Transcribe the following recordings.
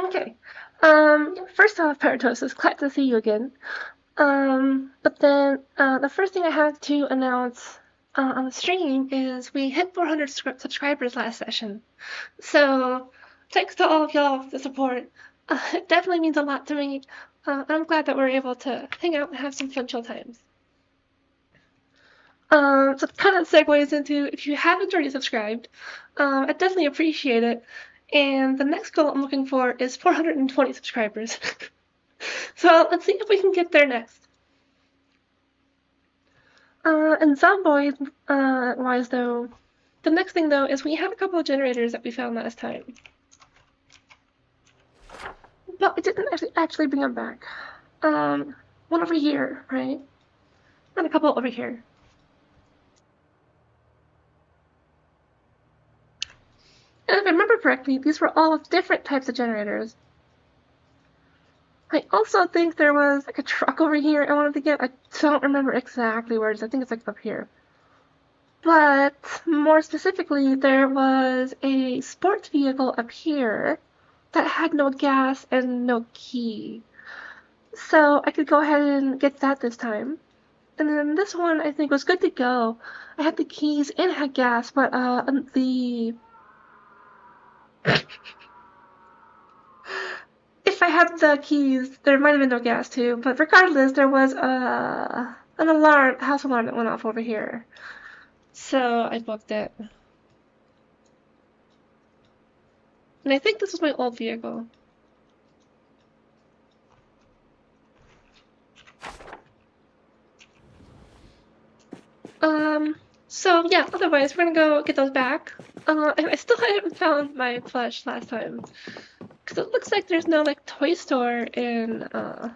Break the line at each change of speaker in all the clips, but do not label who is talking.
Okay. First off, Paratosis, glad to see you again. But then the first thing I have to announce on the stream is we hit 400 subscribers last session. So thanks to all of y'all for the support. It definitely means a lot to me. I'm glad that we're able to hang out and have some fun chill times. So it kind of segues into, if you haven't already subscribed, I definitely appreciate it. And the next goal I'm looking for is 420 subscribers. So let's see if we can get there next. And Zomboid wise though, the next thing though is we have a couple of generators that we found last time. But we didn't actually bring them back. One over here, right? And a couple over here. And if I remember correctly, these were all different types of generators. I also think there was like a truck over here I wanted to get. I don't remember exactly where it is. I think it's like up here. But more specifically, there was a sports vehicle up here that had no gas and no key. So I could go ahead and get that this time. And then this one I think was good to go. I had the keys and had gas, but if I had the keys, there might have been no gas too. But regardless, there was an alarm, house alarm that went off over here. So I booked it. And I think this was my old vehicle. So yeah, otherwise we're gonna go get those back. I still haven't found my plush last time. Because it looks like there's no like toy store in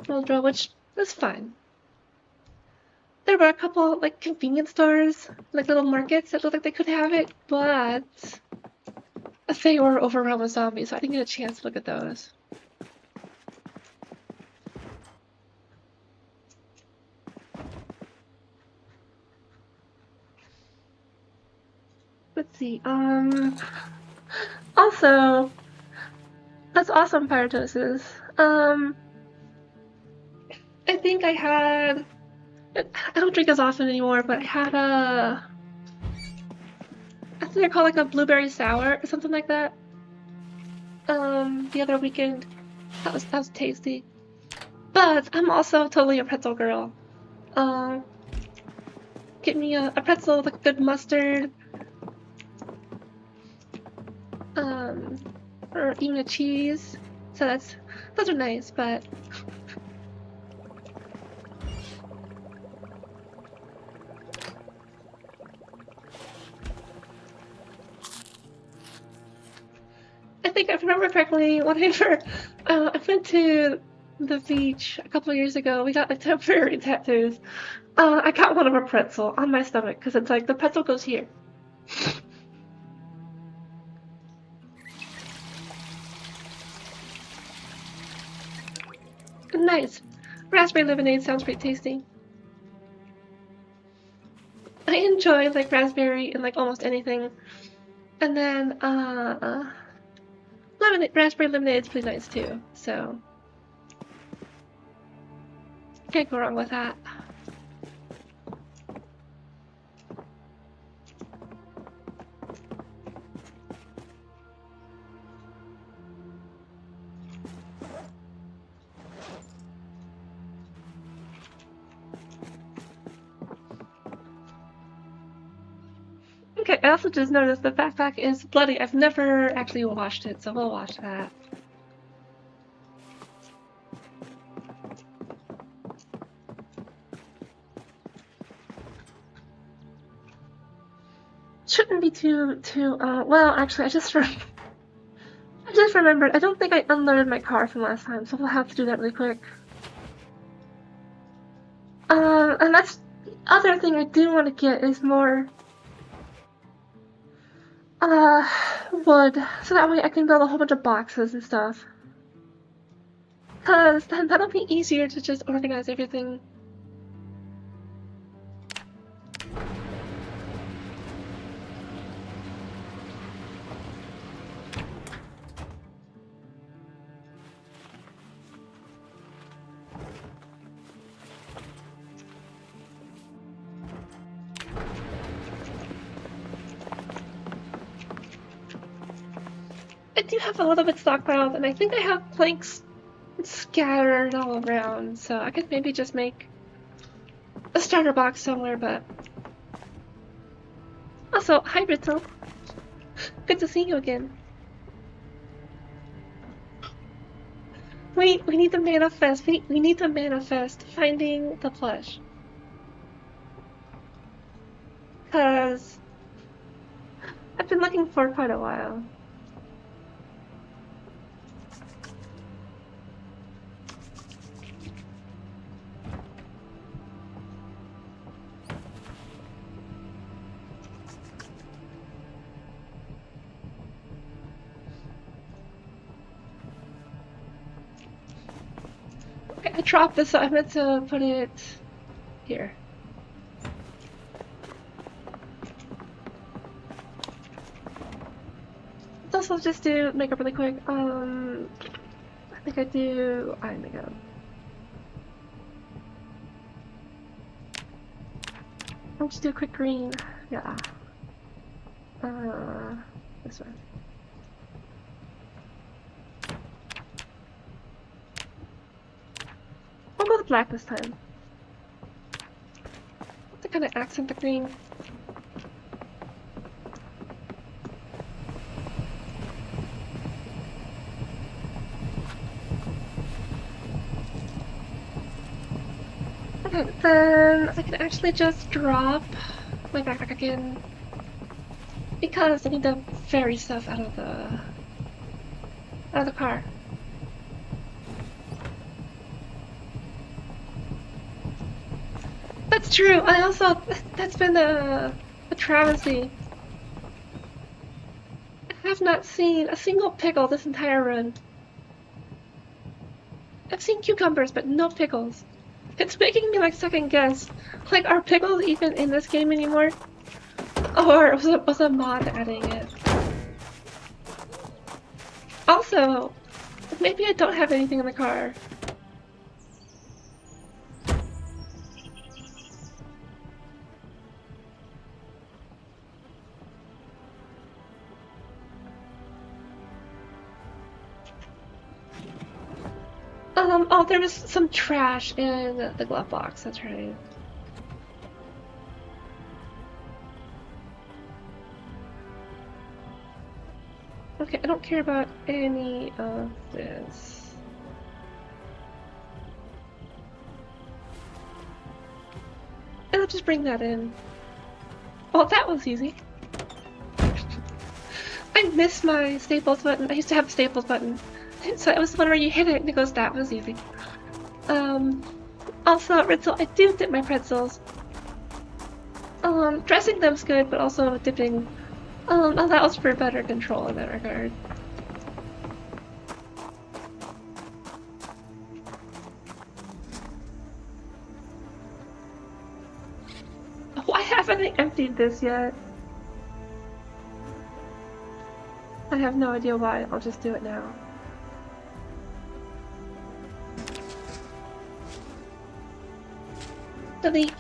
Muldrow, which is fine. There were a couple like convenience stores, like little markets that looked like they could have it, but they were overrun with zombies, so I didn't get a chance to look at those. Let's see. Also, that's awesome, Paratosis. I think I had. I don't drink as often anymore, but I had I think they're called like a blueberry sour or something like that. The other weekend. That was tasty. But I'm also totally a pretzel girl. Get me a pretzel with like good mustard. Or even a cheese. So those are nice, but I think if I remember correctly, whenever I went to the beach a couple of years ago, we got like temporary tattoos. I got one of a pretzel on my stomach because it's like the pretzel goes here. Nice. Raspberry lemonade sounds pretty tasty. I enjoy like raspberry and like almost anything. And then raspberry lemonade is pretty nice too. So can't go wrong with that. Okay, I also just noticed the backpack is bloody. I've never actually washed it, so we'll wash that. Shouldn't be too well, actually, I just remembered, I don't think I unloaded my car from last time, so we'll have to do that really quick. And that's the other thing I do want to get is more wood, so that way I can build a whole bunch of boxes and stuff. Cause then that'll be easier to just organize everything. do have a little bit stockpiled, and I think I have planks scattered all around, so I could maybe just make a starter box somewhere, but... Also, hi Brittle. Good to see you again. We need to manifest. We need to manifest finding the plush. Cause I've been looking for quite a while. Okay, I dropped this, so I meant to put it here. Let's also just do makeup really quick. I think I do eye makeup. I'll just do a quick green. Yeah. This one. I'll go with black this time. To kind of accent the green. Okay, then I can actually just drop my backpack again because I need to ferry stuff out of the car. That's true. I also that's been a travesty. I have not seen a single pickle this entire run. I've seen cucumbers, but no pickles. It's making me like second guess. Like, are pickles even in this game anymore? Or was a mod adding it? Also, maybe I don't have anything in the car. Oh, there was some trash in the glove box, that's right. Okay, I don't care about any of this. And I'll just bring that in. Oh, that was easy. I missed my staples button. I used to have a staples button. So it was the one where you hit it and it goes, that was easy. Also, Ritzel, I do dip my pretzels. Dressing them's good, but also dipping allows for better control in that regard. Why haven't I emptied this yet? I have no idea why. I'll just do it now. Delete.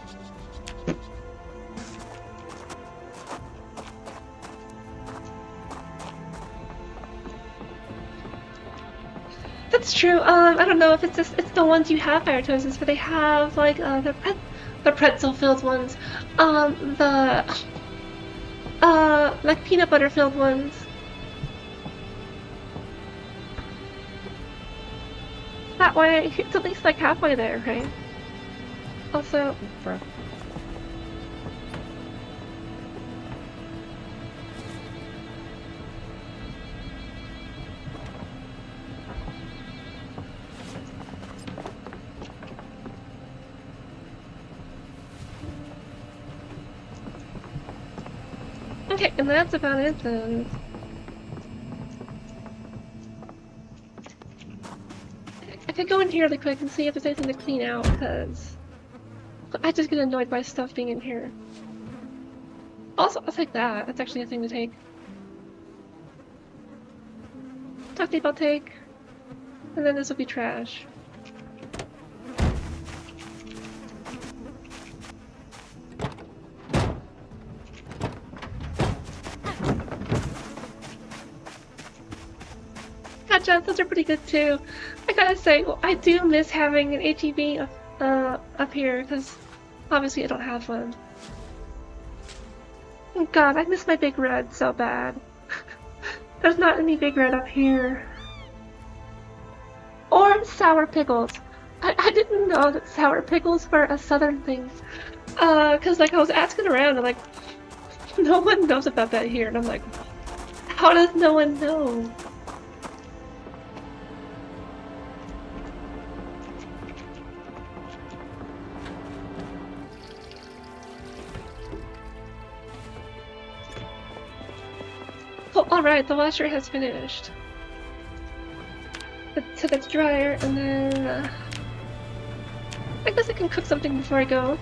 That's true. I don't know if it's the ones you have Firetosis, but they have like the pretzel filled ones, like peanut butter filled ones. That way, it's at least like halfway there, right? Also, bro. Okay, and that's about it then. I could go in here really quick and see if there's anything to clean out, because I just get annoyed by stuff being in here. Also, I'll take that. That's actually a thing to take. Duct tape I'll take. And then this will be trash. matchups, those are pretty good too. I gotta say, well, I do miss having an HEB up here, because obviously I don't have one. Oh god, I miss my big red so bad. There's not any big red up here. Or sour pickles. I didn't know that sour pickles were a southern thing. Cause like I was asking around and like, no one knows about that here. And I'm like, how does no one know? Oh, alright, the washer has finished. So that's dryer, and then I guess I can cook something before I go.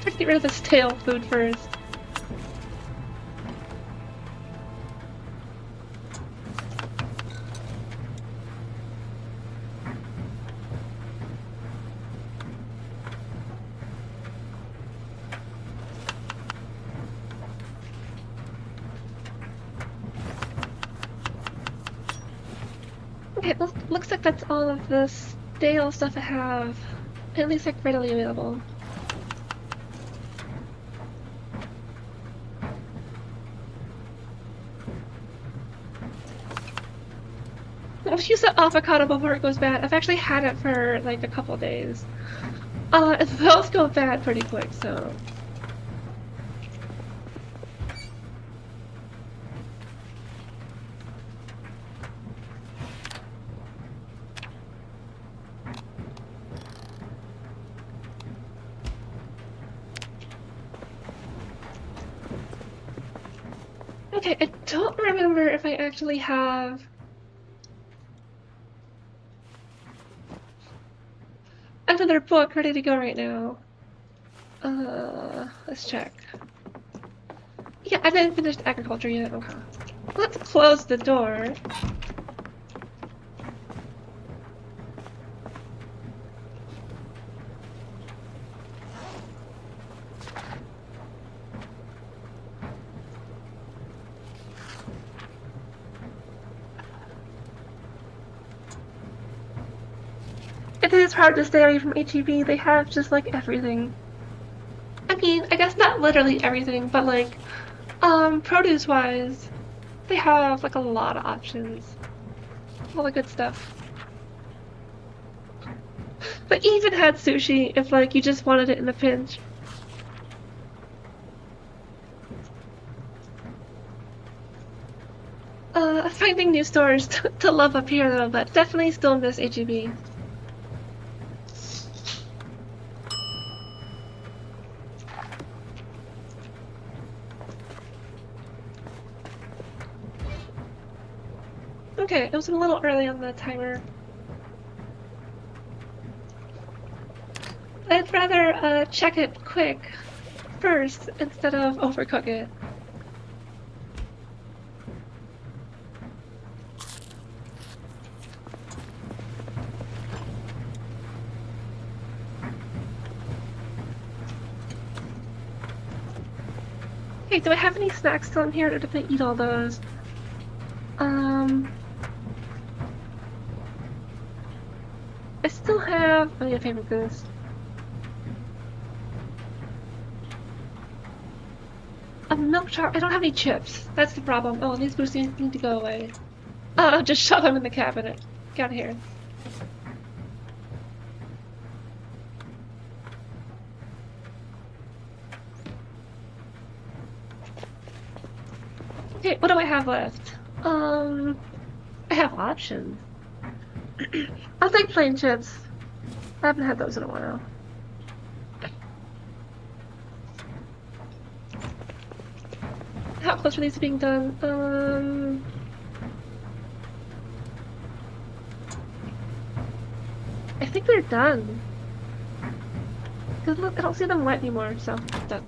Try to get rid of this stale food first. Okay, looks like that's all of the stale stuff I have, at least like readily available. Let's use the avocado before it goes bad. I've actually had it for like a couple days. And those go bad pretty quick, so. Okay, I don't remember if I actually have another book ready to go right now. Let's check. Yeah, I didn't finish agriculture yet. Okay. Let's close the door. It is hard to stay away from HEB. They have just like everything. I mean, I guess not literally everything, but like, produce-wise, they have like a lot of options. All the good stuff. But even had sushi if like you just wanted it in a pinch. Finding new stores to love up here though, but definitely still miss HEB. Okay, it was a little early on the timer. I'd rather check it quick first instead of overcook it. Okay, do I have any snacks still in here, or did I eat all those? I still have. Oh, yeah, favorite this. A milk jar. I don't have any chips. That's the problem. Oh, these boosties need to go away. Oh, just shove them in the cabinet. Get out of here. Okay, what do I have left? I have options. I'll take plain chips. I haven't had those in a while. How close are these to being done? I think they're done. Cause look, I don't see them wet anymore, so done.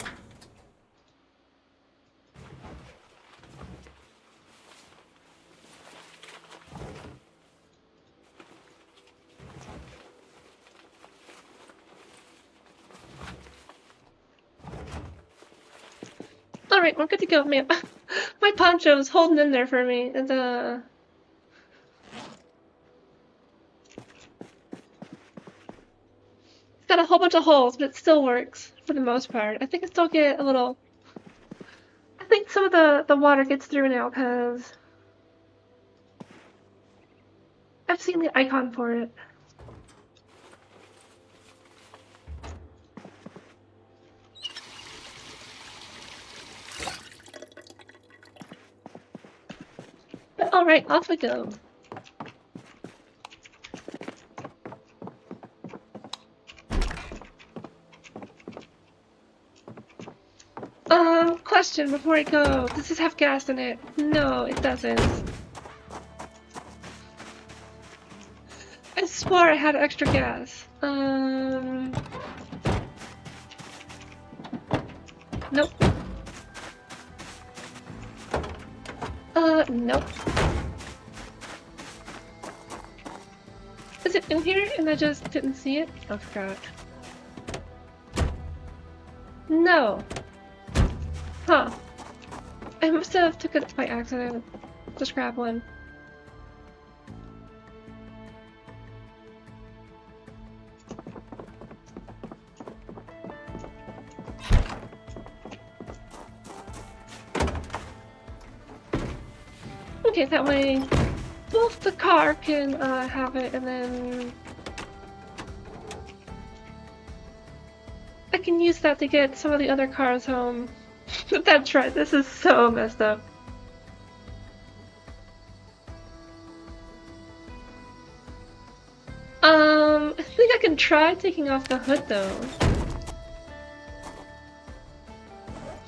Alright, we're good to go, man. My poncho's holding in there for me. And, it's got a whole bunch of holes, but it still works for the most part. I think I still get a little... I think some of the water gets through now, because I've seen the icon for it. But alright, off we go. Question before I go. Does this have gas in it? No, it doesn't. I swore I had extra gas. Nope. Nope. Is it in here and I just didn't see it? I forgot. No. Huh. I must have took it by accident. The scrap one. Okay, that way both the car can have it, and then I can use that to get some of the other cars home. That's right, this is so messed up. I think I can try taking off the hood though.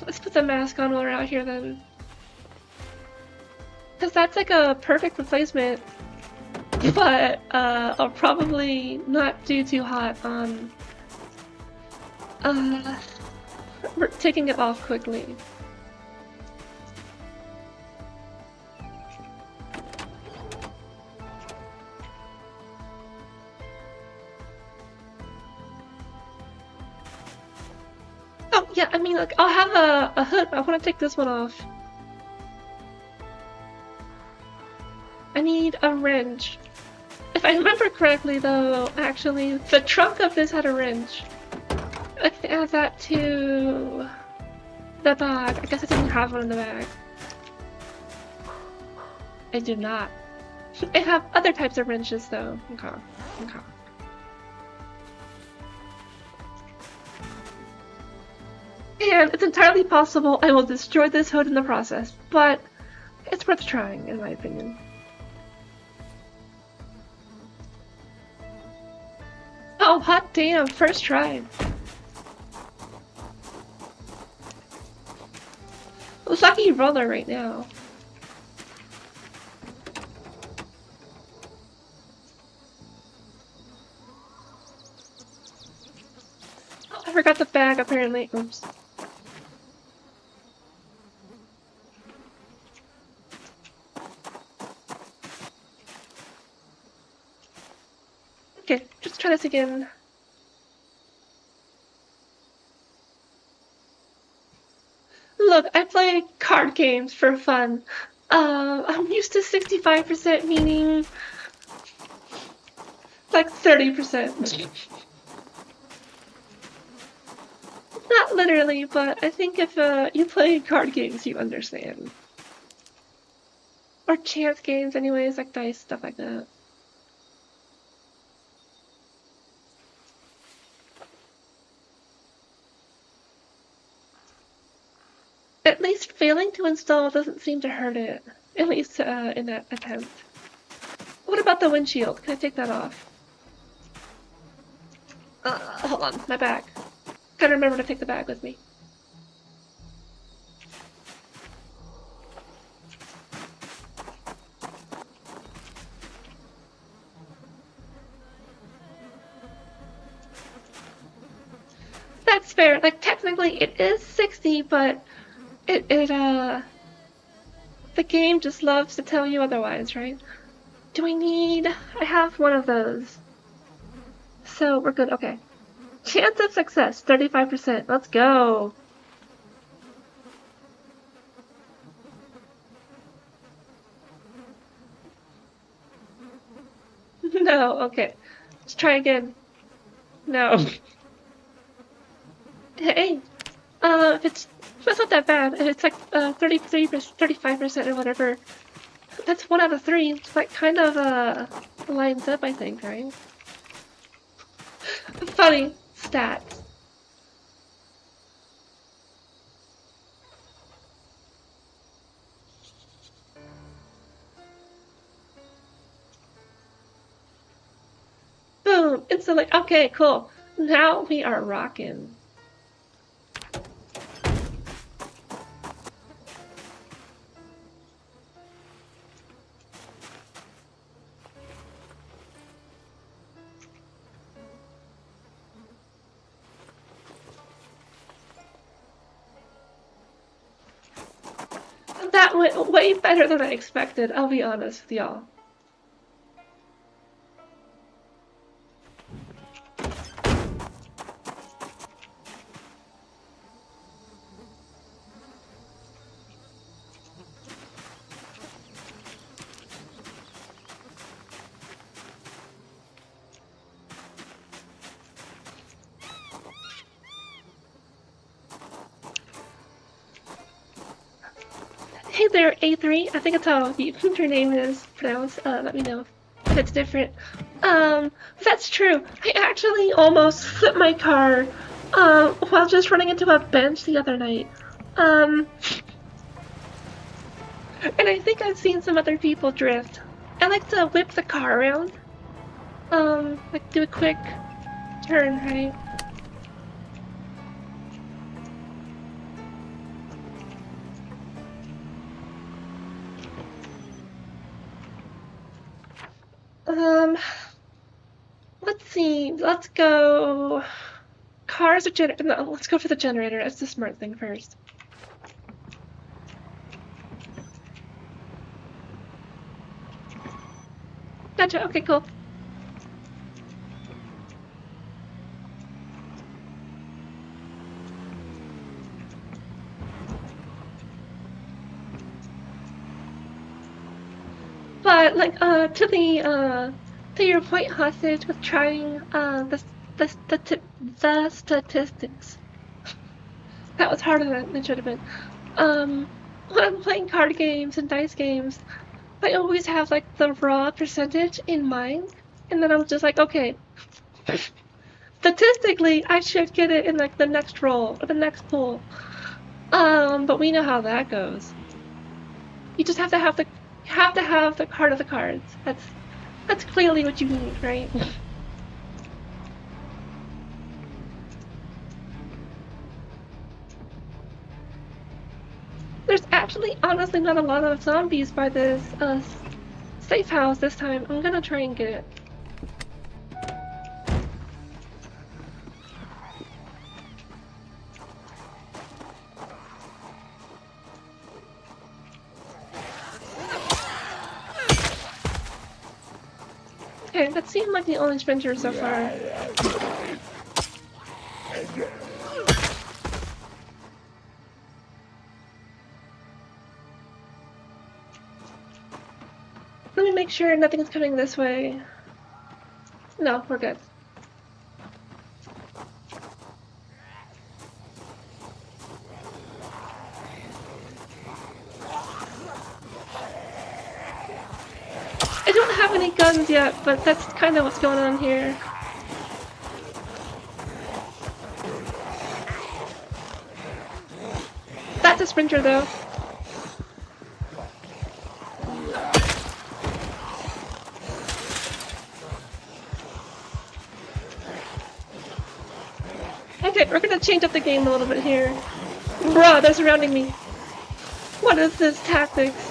Let's put the mask on while we're out here then. Because that's like a perfect replacement, but I'll probably not do too hot on taking it off quickly. Oh yeah, I mean, like, I'll have a hood, but I want to take this one off. I need a wrench. If I remember correctly though, actually, the trunk of this had a wrench. I can add that to the bag. I guess I didn't have one in the bag. I do not. I have other types of wrenches though. Okay. Okay. And it's entirely possible I will destroy this hood in the process, but it's worth trying in my opinion. Oh, hot damn, first try. Lucky roller right now. Oh, I forgot the bag apparently. Oops. Okay, just try this again. Look, I play card games for fun. I'm used to 65%, meaning like 30%. Not literally, but I think if you play card games, you understand. Or chance games anyways, like dice, stuff like that. At least failing to install doesn't seem to hurt it. At least in that attempt. What about the windshield? Can I take that off? Hold on, my bag. Gotta remember to take the bag with me. That's fair. Like, technically it is 60, but the game just loves to tell you otherwise, right? Do I have one of those. So we're good, okay. Chance of success, 35%, let's go. No, okay. Let's try again. No. Hey, if it's not that bad. If it's like 33%, 35% or whatever, that's 1 out of 3. It's like kind of lines up, I think, right? Funny stats. Boom! Instantly. Okay, cool. Now we are rocking. That went way better than I expected, I'll be honest with y'all. Hey there, A3. I think that's how your name is pronounced. Let me know if it's different. That's true. I actually almost flipped my car, while just running into a bench the other night. And I think I've seen some other people drift. I like to whip the car around. Like do a quick turn, right? Let's see. Let's go. Cars or generator? No, let's go for the generator. That's the smart thing first. Gotcha. Okay, cool. But like, to your point, hostage, with trying the statistics. That was harder than it should have been. When I'm playing card games and dice games, I always have like the raw percentage in mind, and then I'm just like, okay, statistically, I should get it in like the next roll or the next pull. But we know how that goes. You just have to have the card of the cards. That's clearly what you need, right? There's actually honestly not a lot of zombies by this safe house this time. I'm gonna try and get it. Okay, that seemed like the only sprinter so far. Let me make sure nothing's coming this way. No, we're good. I don't have any guns yet, but that's kind of what's going on here. That's a sprinter though. Okay, we're gonna change up the game a little bit here. Bruh, they're surrounding me. What is this tactics?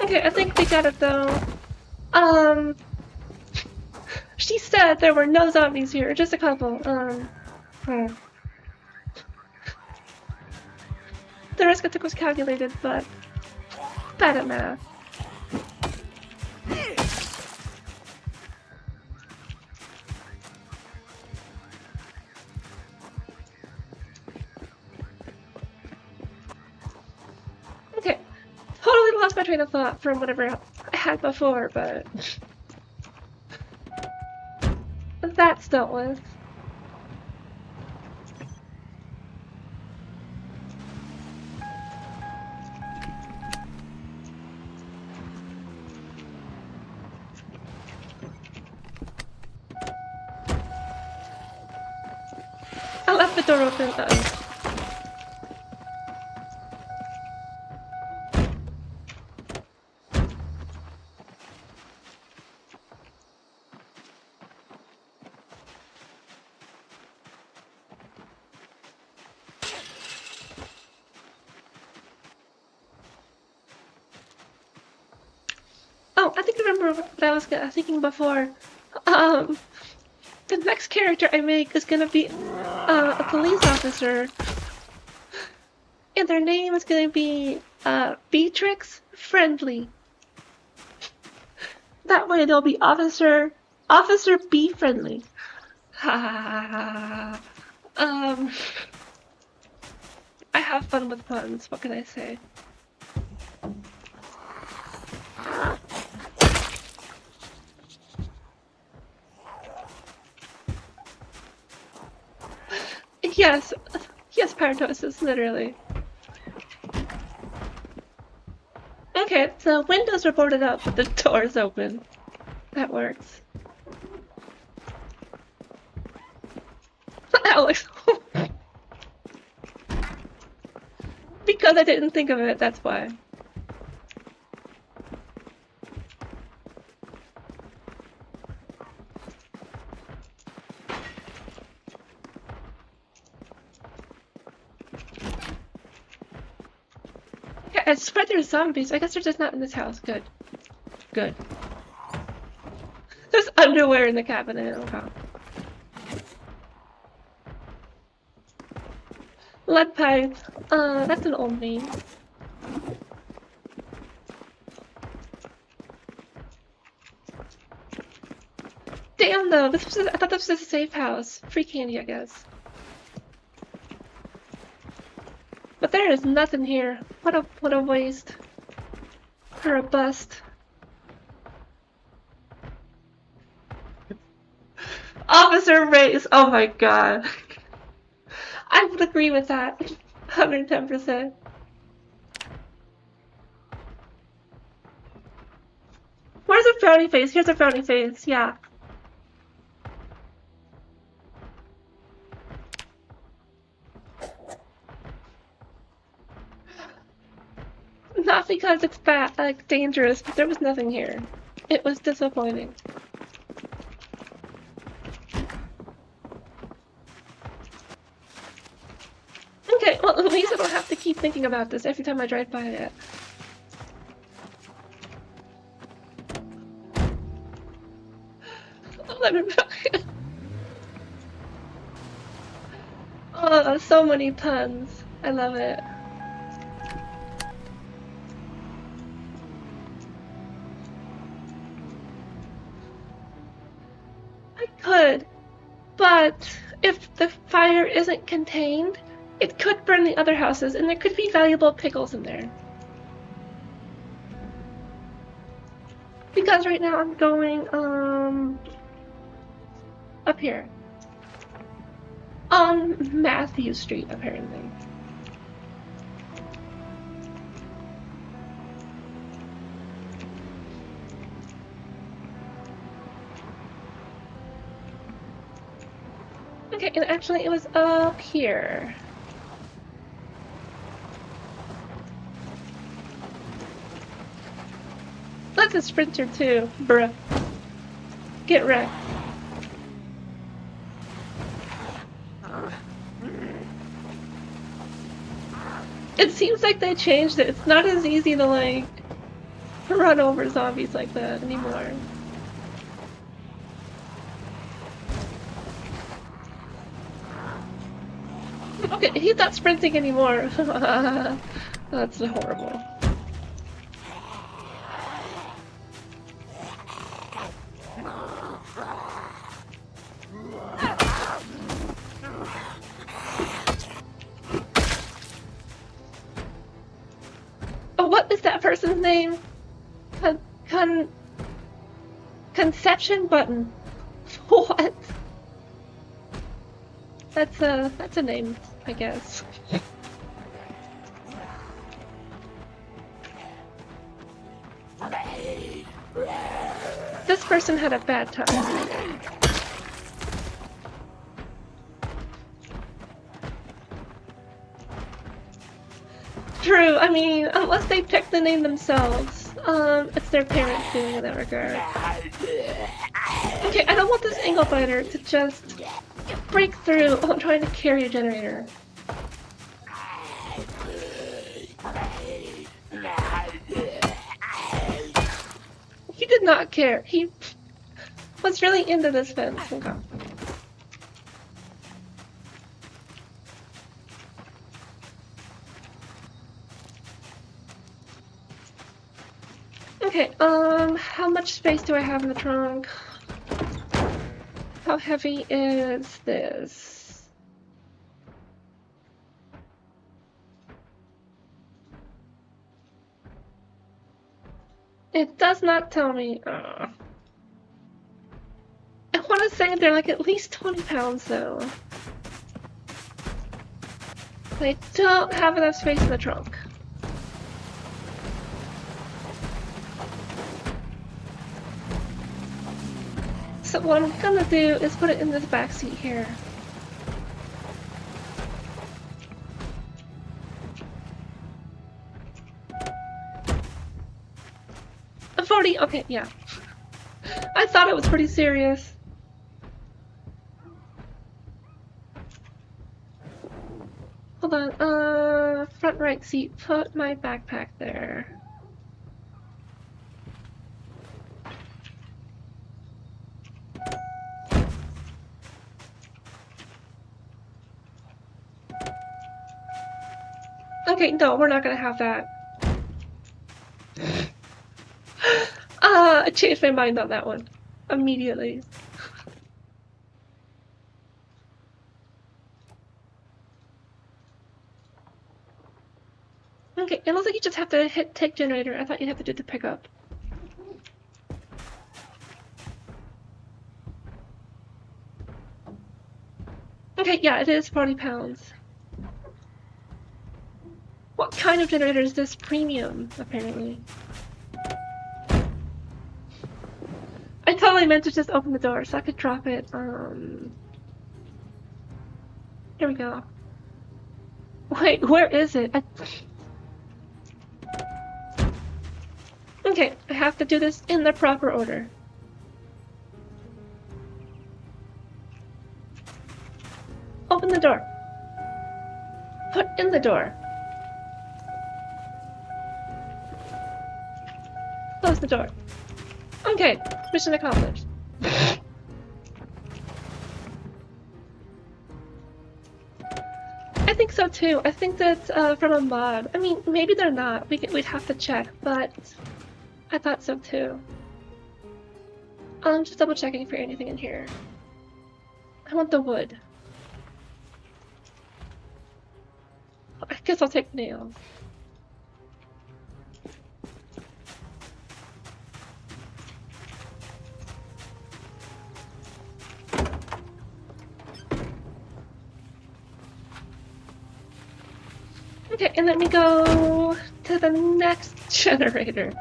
Okay, I think we got it though. She said there were no zombies here, just a couple. The risk I took was calculated, but bad at math. Okay, totally lost my train of thought from whatever I had before, but that's dealt with. I left the door open. Oh, I think I remember what I was thinking before. The next character I make is gonna be a police officer, and their name is gonna be Beatrix Friendly. That way they'll be Officer B Friendly. I have fun with puns. What can I say? Yes, paratosis, literally. Okay, so windows are boarded up, but the door's open. That works. Alex. Because I didn't think of it, that's why. I swear there's zombies. I guess they're just not in this house. Good. Good. There's underwear in the cabinet. Oh god. Lead pipe. That's an old name. Damn though, I thought this was a safe house. Free candy, I guess. But there is nothing here. What a waste. Or a bust. Officer Race. Oh my god. I would agree with that. 110%. Where's a frowny face? Here's a frowny face. Yeah. Not because it's bad, like dangerous, but there was nothing here. It was disappointing. Okay, well at least I don't have to keep thinking about this every time I drive by it. Oh, so many puns. I love it. I could, but if the fire isn't contained, it could burn the other houses, and there could be valuable pickles in there. Because right now I'm going, up here. On Matthew Street, apparently. Okay, and actually it was up here. That's a sprinter too, bruh. Get wrecked. It seems like they changed it. It's not as easy to like run over zombies like that anymore. Okay, he's not sprinting anymore. That's horrible. Oh, what is that person's name? Conception button. What? That's a name, I guess. This person had a bad time. True, I mean, unless they pick the name themselves, it's their parents doing in that regard. Okay, I don't want this angle fighter to just break through while I'm trying to carry a generator. He did not care. He was really into this fence. Okay. Okay, how much space do I have in the trunk? How heavy is this? It does not tell me. I want to say they're like at least 20 pounds though. I don't have enough space in the trunk. So what I'm gonna do is put it in this back seat here. A 40, okay, yeah. I thought it was pretty serious. Hold on, front right seat, put my backpack there. Okay, no, we're not gonna have that. I changed my mind on that one. Immediately. Okay, it looks like you just have to hit take generator. I thought you'd have to do the pickup. Okay, yeah, it is 40 pounds. What kind of generator is this? Premium, apparently. I totally meant to just open the door so I could drop it. Here we go. Wait, where is it? Okay, I have to do this in the proper order. Open the door. Put in the door. Close the door. Okay, mission accomplished. I think so too. I think that's from a mod. I mean, maybe they're not. We'd have to check, but I thought so too. Just double checking for anything in here. I want the wood. I guess I'll take nails. Okay, and let me go to the next generator.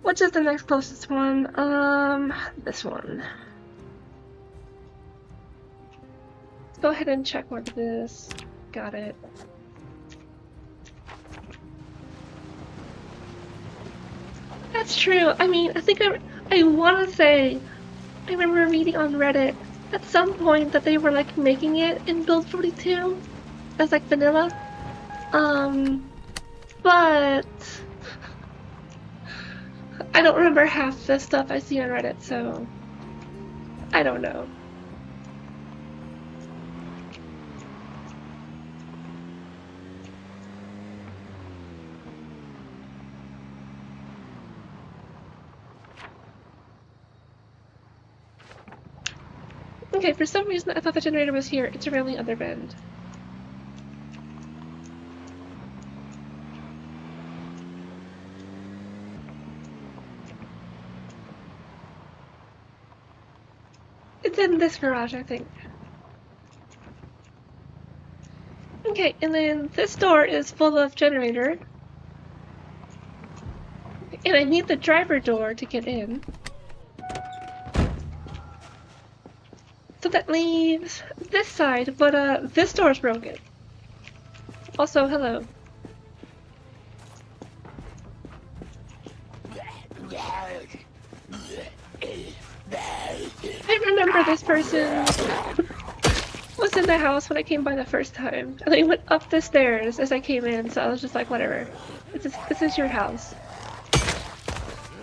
Which is the next closest one? This one. Let's go ahead and check what it is. Got it. That's true. I mean, I think I want to say, I remember reading on Reddit at some point that they were like making it in build 42 as like vanilla. but I don't remember half the stuff I see on Reddit, so I don't know. Okay, for some reason I thought the generator was here. It's around the other bend. It's in this garage, I think. Okay, and then this door is full of generator. And I need the driver door to get in. So that leaves this side, but this door's broken. Also, hello. I remember this person was in the house when I came by the first time, and they went up the stairs as I came in, so I was just like, whatever. This is your house.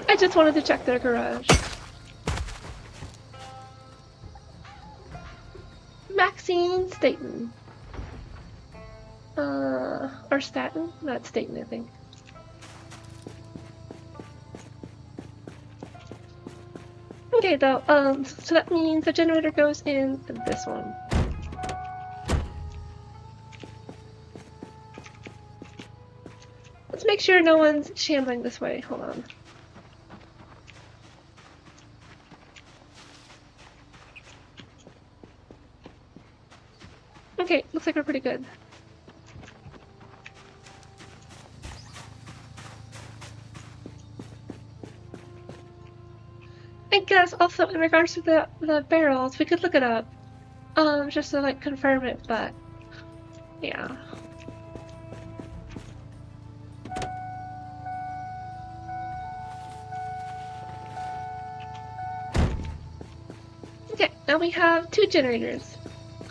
I just wanted to check their garage. Maxine Staten. Or Staten? Not Staten, I think. Okay, though, so that means the generator goes in this one. Let's make sure no one's shambling this way. Hold on. Okay, looks like we're pretty good. I guess also in regards to the barrels, we could look it up, just to like confirm it, but yeah. Okay, now we have 2 generators.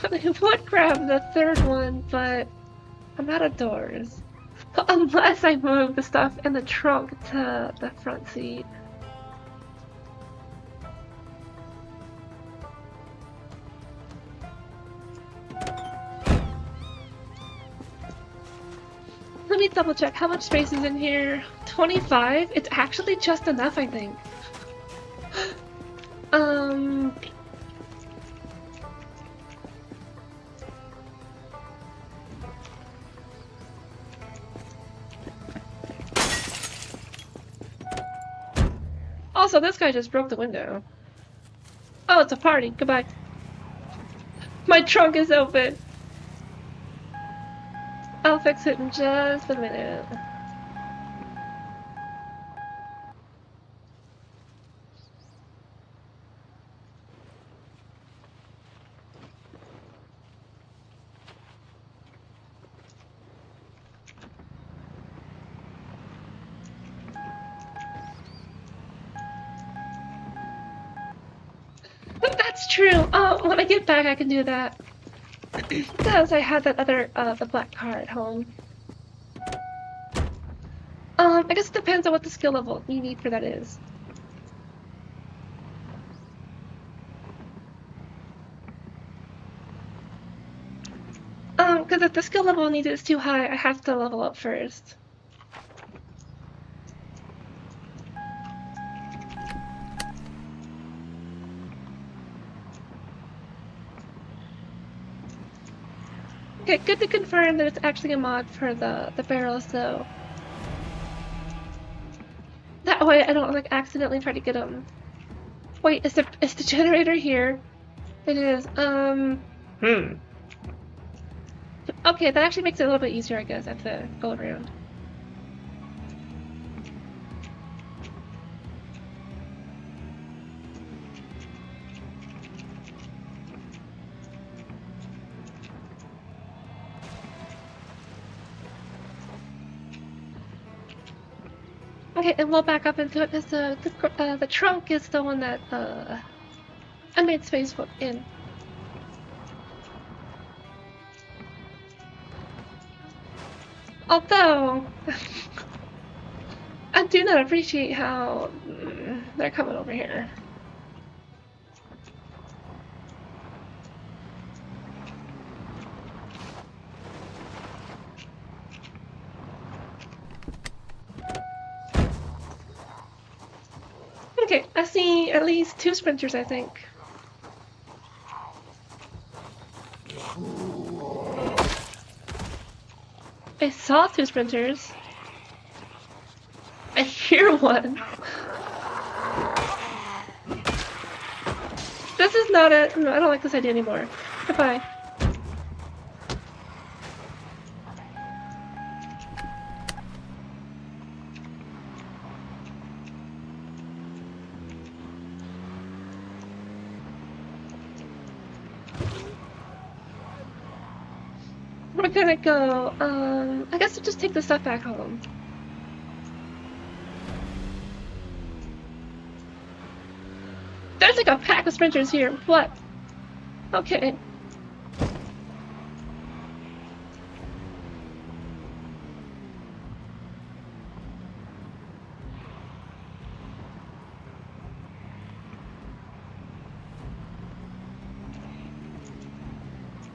I would grab the third one, but I'm out of doors. Unless I move the stuff in the trunk to the front seat. Let me double check how much space is in here. 25? It's actually just enough, I think. Also, this guy just broke the window. Oh, it's a party. Goodbye. My trunk is open. I'll fix it in just a minute. That's true. Oh, when I get back, I can do that. Because I had that other, the black car at home. I guess it depends on what the skill level you need for that is. Because if the skill level needed is too high, I have to level up first. Okay, good to confirm that it's actually a mod for the barrels, though. That way I don't, like, accidentally try to get them. Wait, is the generator here? It is, Okay, that actually makes it a little bit easier, I guess. I have to go around. Okay, and we'll back up into it because the trunk is the one that I made space for in. Although, I do not appreciate how they're coming over here. Okay, I see at least 2 sprinters, I think. I saw 2 sprinters. I hear one. This is not it. No, I don't like this idea anymore. Goodbye. We're gonna go, I guess we'll just take the stuff back home. There's like a pack of sprinters here. What? Okay.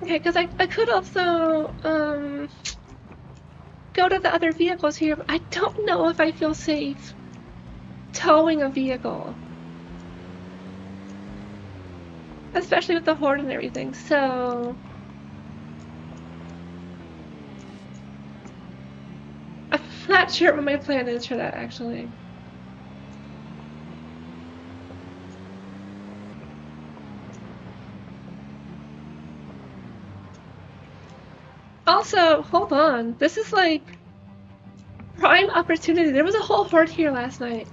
Okay, because I could also, go to the other vehicles here, but I don't know if I feel safe towing a vehicle. Especially with the horde and everything, so... I'm not sure what my plan is for that, actually. Also, hold on. This is like prime opportunity. There was a whole horde here last night.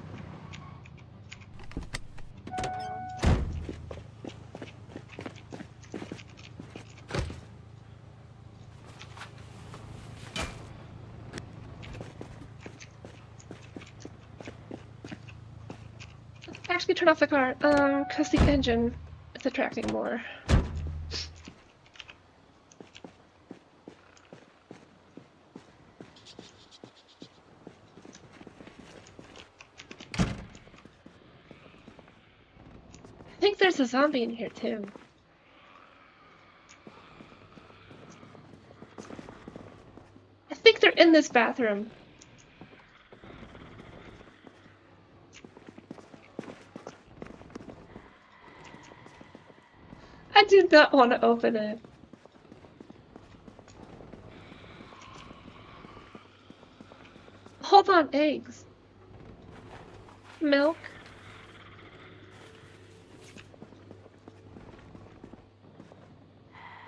Let's actually turn off the car, because the engine is attracting more. I think there's a zombie in here too. I think they're in this bathroom. I do not want to open it. Hold on, eggs. Milk.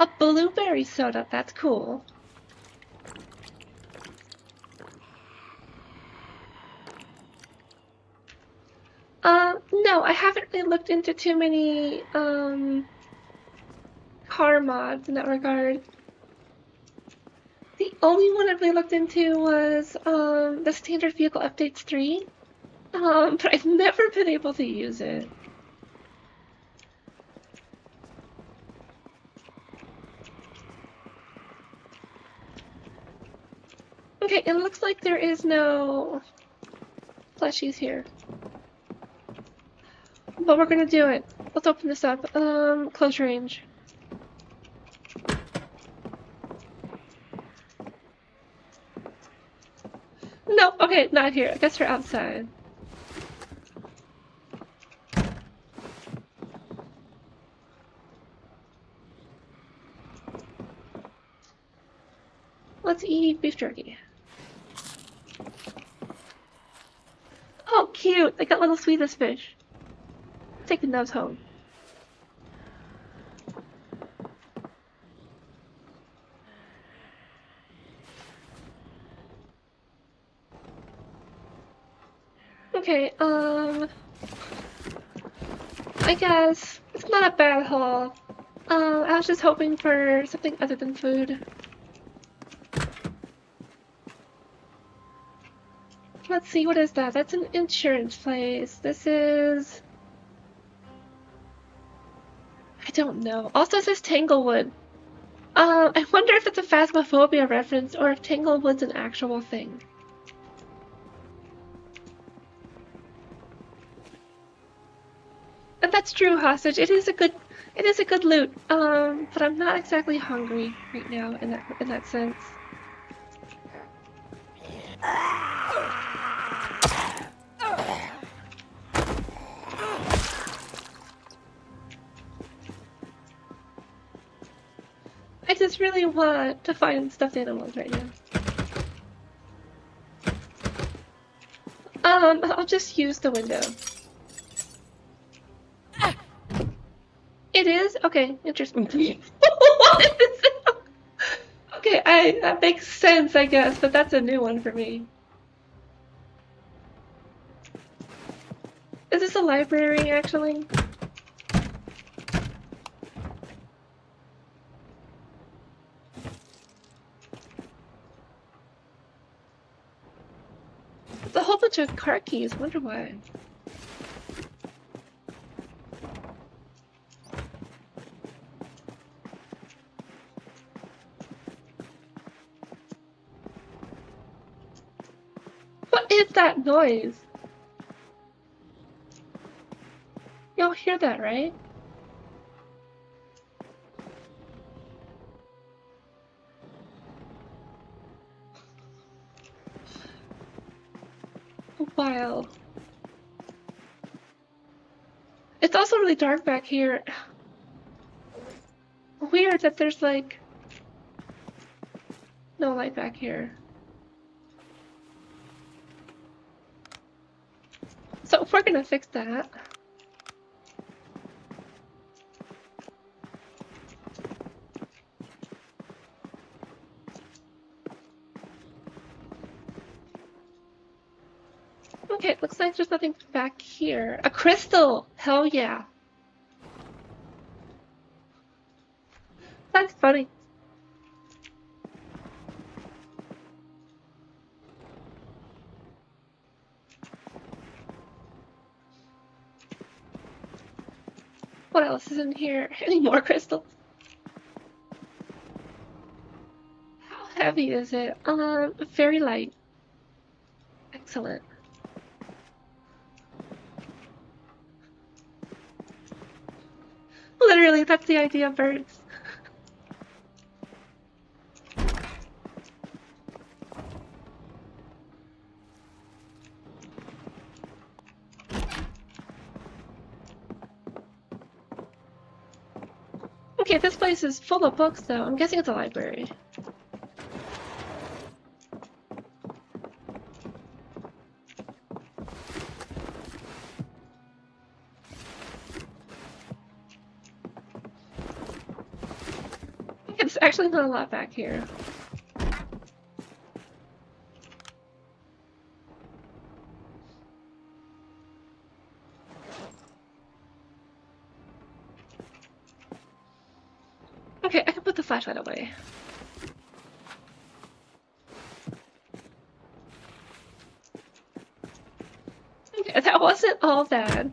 A blueberry soda, that's cool. No, I haven't really looked into too many, car mods in that regard. The only one I really looked into was, the Standard Vehicle Updates 3, but I've never been able to use it. Okay, it looks like there is no plushies here. But we're gonna do it. Let's open this up. Close range. No, okay, not here. I guess we're outside. Let's eat beef jerky. Oh, cute! They got little Swedish fish. Taking those home. Okay, I guess it's not a bad haul. I was just hoping for something other than food. Let's see, what is that? That's an insurance place. This is... I don't know. Also, it says Tanglewood. I wonder if it's a Phasmophobia reference or if Tanglewood's an actual thing. And that's true, hostage. It is a good loot. But I'm not exactly hungry right now in that sense. I just really want to find stuffed animals right now. I'll just use the window. It is? Okay, interesting. What is it? Okay, that makes sense, I guess, but that's a new one for me. Is this a library, actually? It's a whole bunch of car keys, wonder why. What is that noise? Y'all hear that, right? Wild. It's also really dark back here. Weird that there's like no light back here. So we're gonna fix that. Okay, it looks like there's nothing back here. A crystal! Hell yeah. That's funny. What else is in here? Any more crystals? How heavy is it? Very light. Excellent. Literally, that's the idea of birds. Okay, this place is full of books, though. I'm guessing it's a library. It's actually not a lot back here. Okay, I can put the flashlight away. Okay, that wasn't all bad.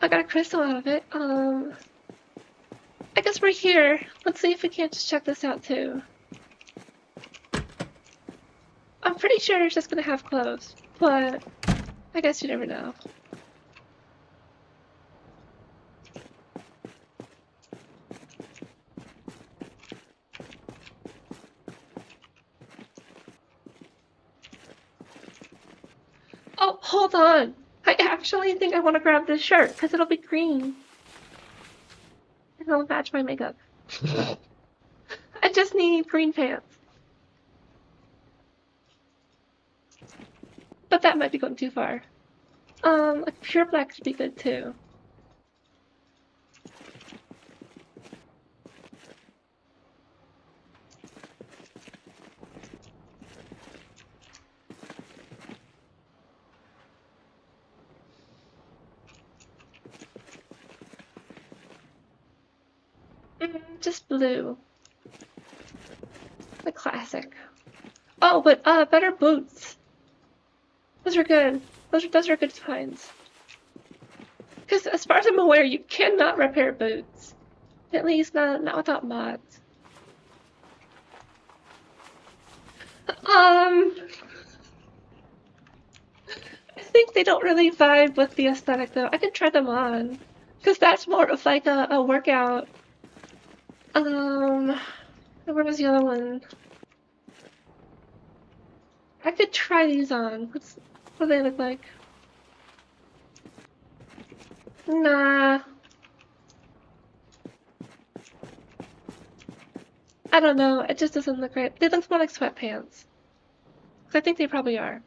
I got a crystal out of it. I guess we're here. Let's see if we can't just check this out too. I'm pretty sure it's just gonna have clothes, but I guess you never know. Oh, hold on! I actually think I want to grab this shirt, because it'll be green. And it'll match my makeup. I just need green pants. But that might be going too far. Like pure black should be good too. Just blue. The classic. Oh, but better boots. Those are good. Those are good finds. Because as far as I'm aware, you cannot repair boots. At least not without mods. I think they don't really vibe with the aesthetic though. I could try them on, because that's more of like a workout. Where was the other one? I could try these on. What do they look like? Nah. I don't know. It just doesn't look right. They look more like sweatpants. I think they probably are.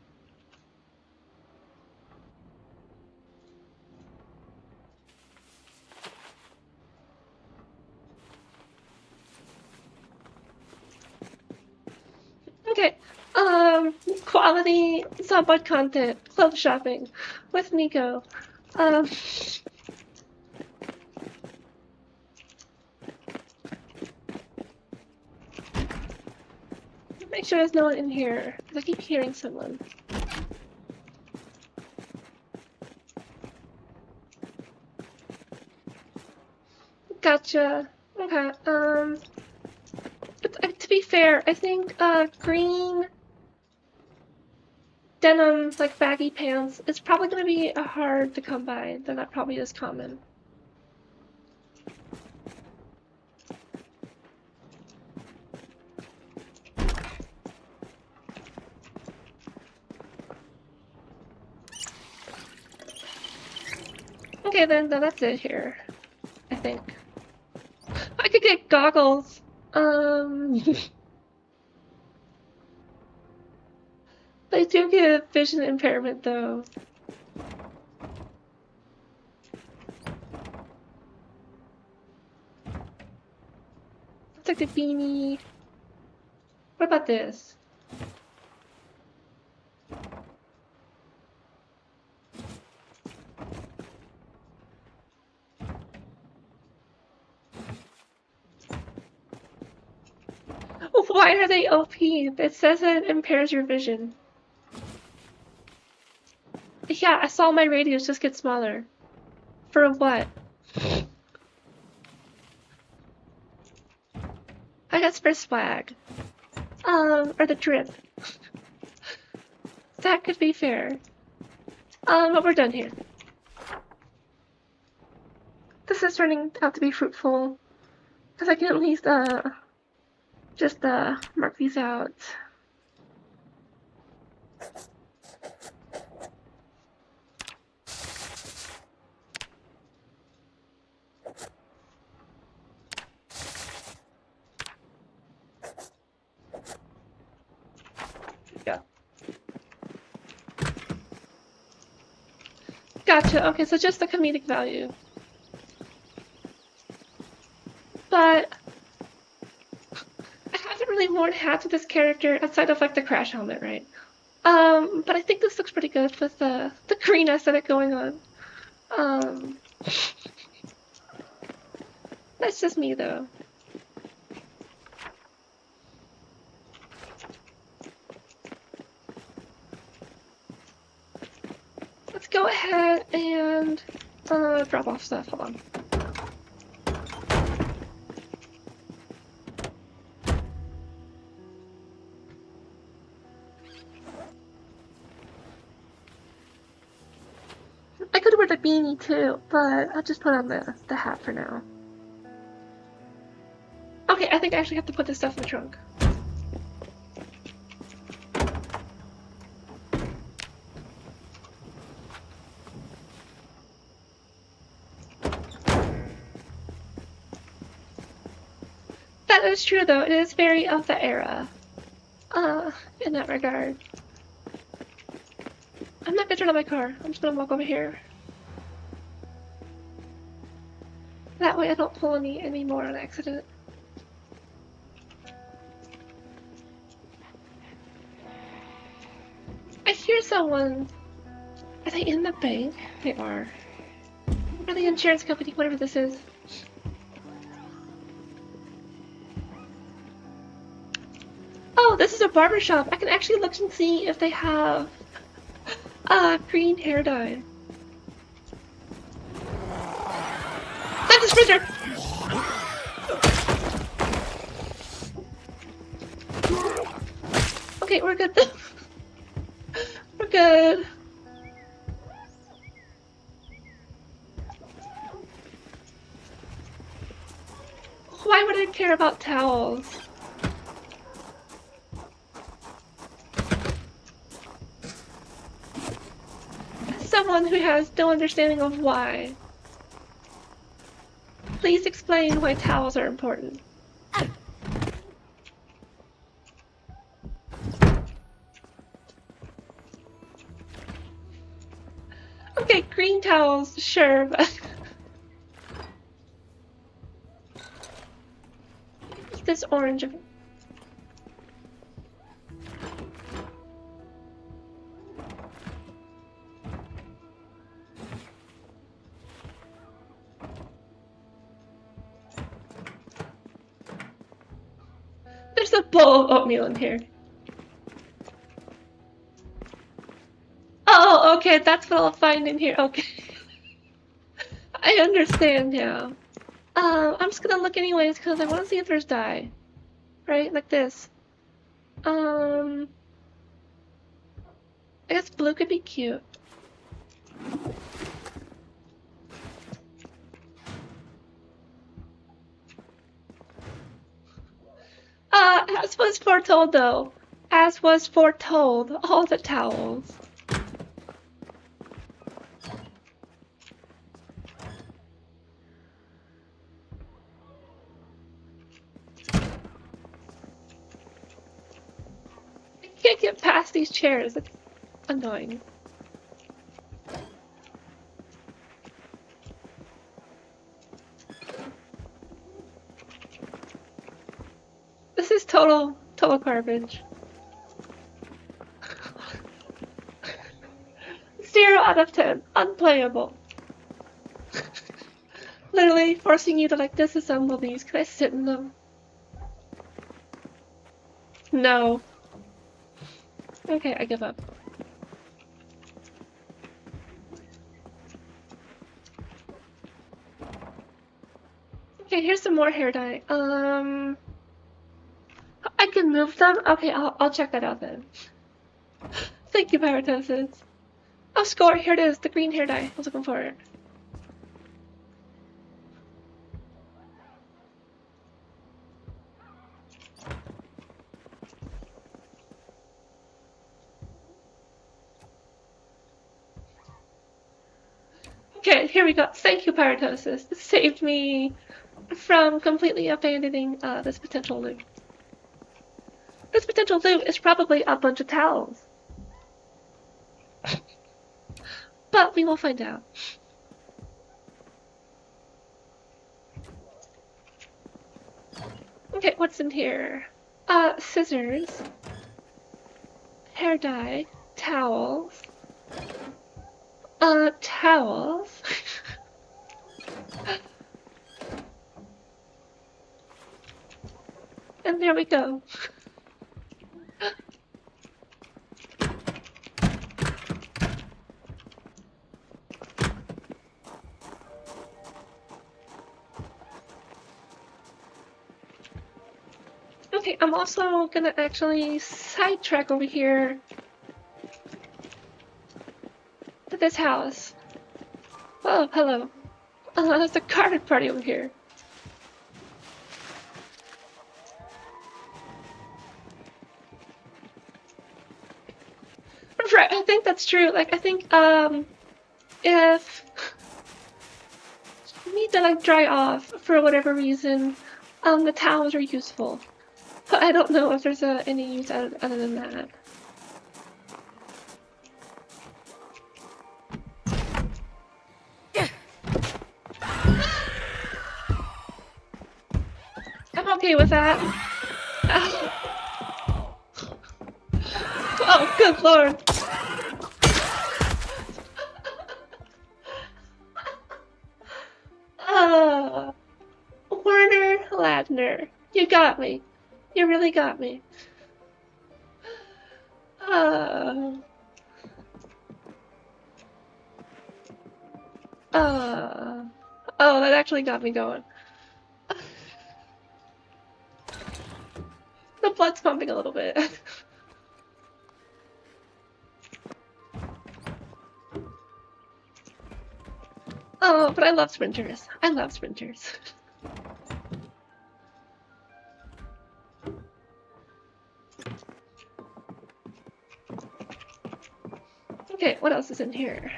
Okay. Quality Zomboid content. Clothes shopping with Nico. Make sure there's no one in here, because I keep hearing someone. Gotcha. Okay, but to be fair, I think, green denim, like baggy pants, is probably gonna be hard to come by. They're not probably as common. Okay, then that's it here, I think. I could get goggles. They do get vision impairment though. It's like the beanie. What about this? Why are they OP? It says it impairs your vision. Yeah, I saw my radius just get smaller. For what? I guess for swag. Or the drip. That could be fair. But we're done here. This is turning out to be fruitful. Because I can at least, just, mark these out. Yeah. Gotcha, okay, so just the comedic value. But I haven't really worn hats with this character outside of like the crash helmet, right? But I think this looks pretty good with the green aesthetic going on. That's just me though. Let's go ahead and drop off stuff. Hold on. I could wear the beanie too, but I'll just put on the hat for now. Okay, I think I actually have to put this stuff in the trunk. That is true though, it is very of the era. In that regard. I'm not gonna turn on my car, I'm just gonna walk over here. That way I don't pull any more on accident. I hear someone. Are they in the bank? They are. Or the insurance company, whatever this is. Oh, this is a barber shop. I can actually look and see if they have green hair dye. That's a sprinter! Okay, we're good. We're good. Why would I care about towels? Someone who has no understanding of why. Please explain why towels are important. Okay, green towels, sure, but... this orange. There's a bowl of oatmeal in here. Oh, okay, that's what I'll find in here. Okay. I understand now. I'm just gonna look anyways because I want to see if there's dye. Right? Like this. I guess blue could be cute. As was foretold though. As was foretold, all the towels. I can't get past these chairs. It's annoying. This is total garbage. 0 out of 10. Unplayable. Literally forcing you to like disassemble these. Can I sit in them? No. Okay, I give up. Okay, here's some more hair dye. I can move them? Okay, I'll check that out then. Thank you, Pyratosis. Oh, score! Here it is, the green hair dye. I was looking for it. Okay, here we go. Thank you, Pyratosis. This saved me from completely abandoning this potential loot. This potential loot is probably a bunch of towels. But we will find out. Okay, what's in here? Scissors. Hair dye. Towels. Towels. And there we go. Okay, I'm also gonna actually sidetrack over here to this house. Oh, hello. There's a carpet party over here. Right, I think that's true. Like, I think, if you need to, like, dry off for whatever reason, the towels are useful. But I don't know if there's any use other than that. I'm okay with that. Oh, good lord. Werner Ladner, you got me. You really got me. Oh, that actually got me going. The blood's pumping a little bit. Oh, but I love sprinters. I love sprinters. Okay, what else is in here?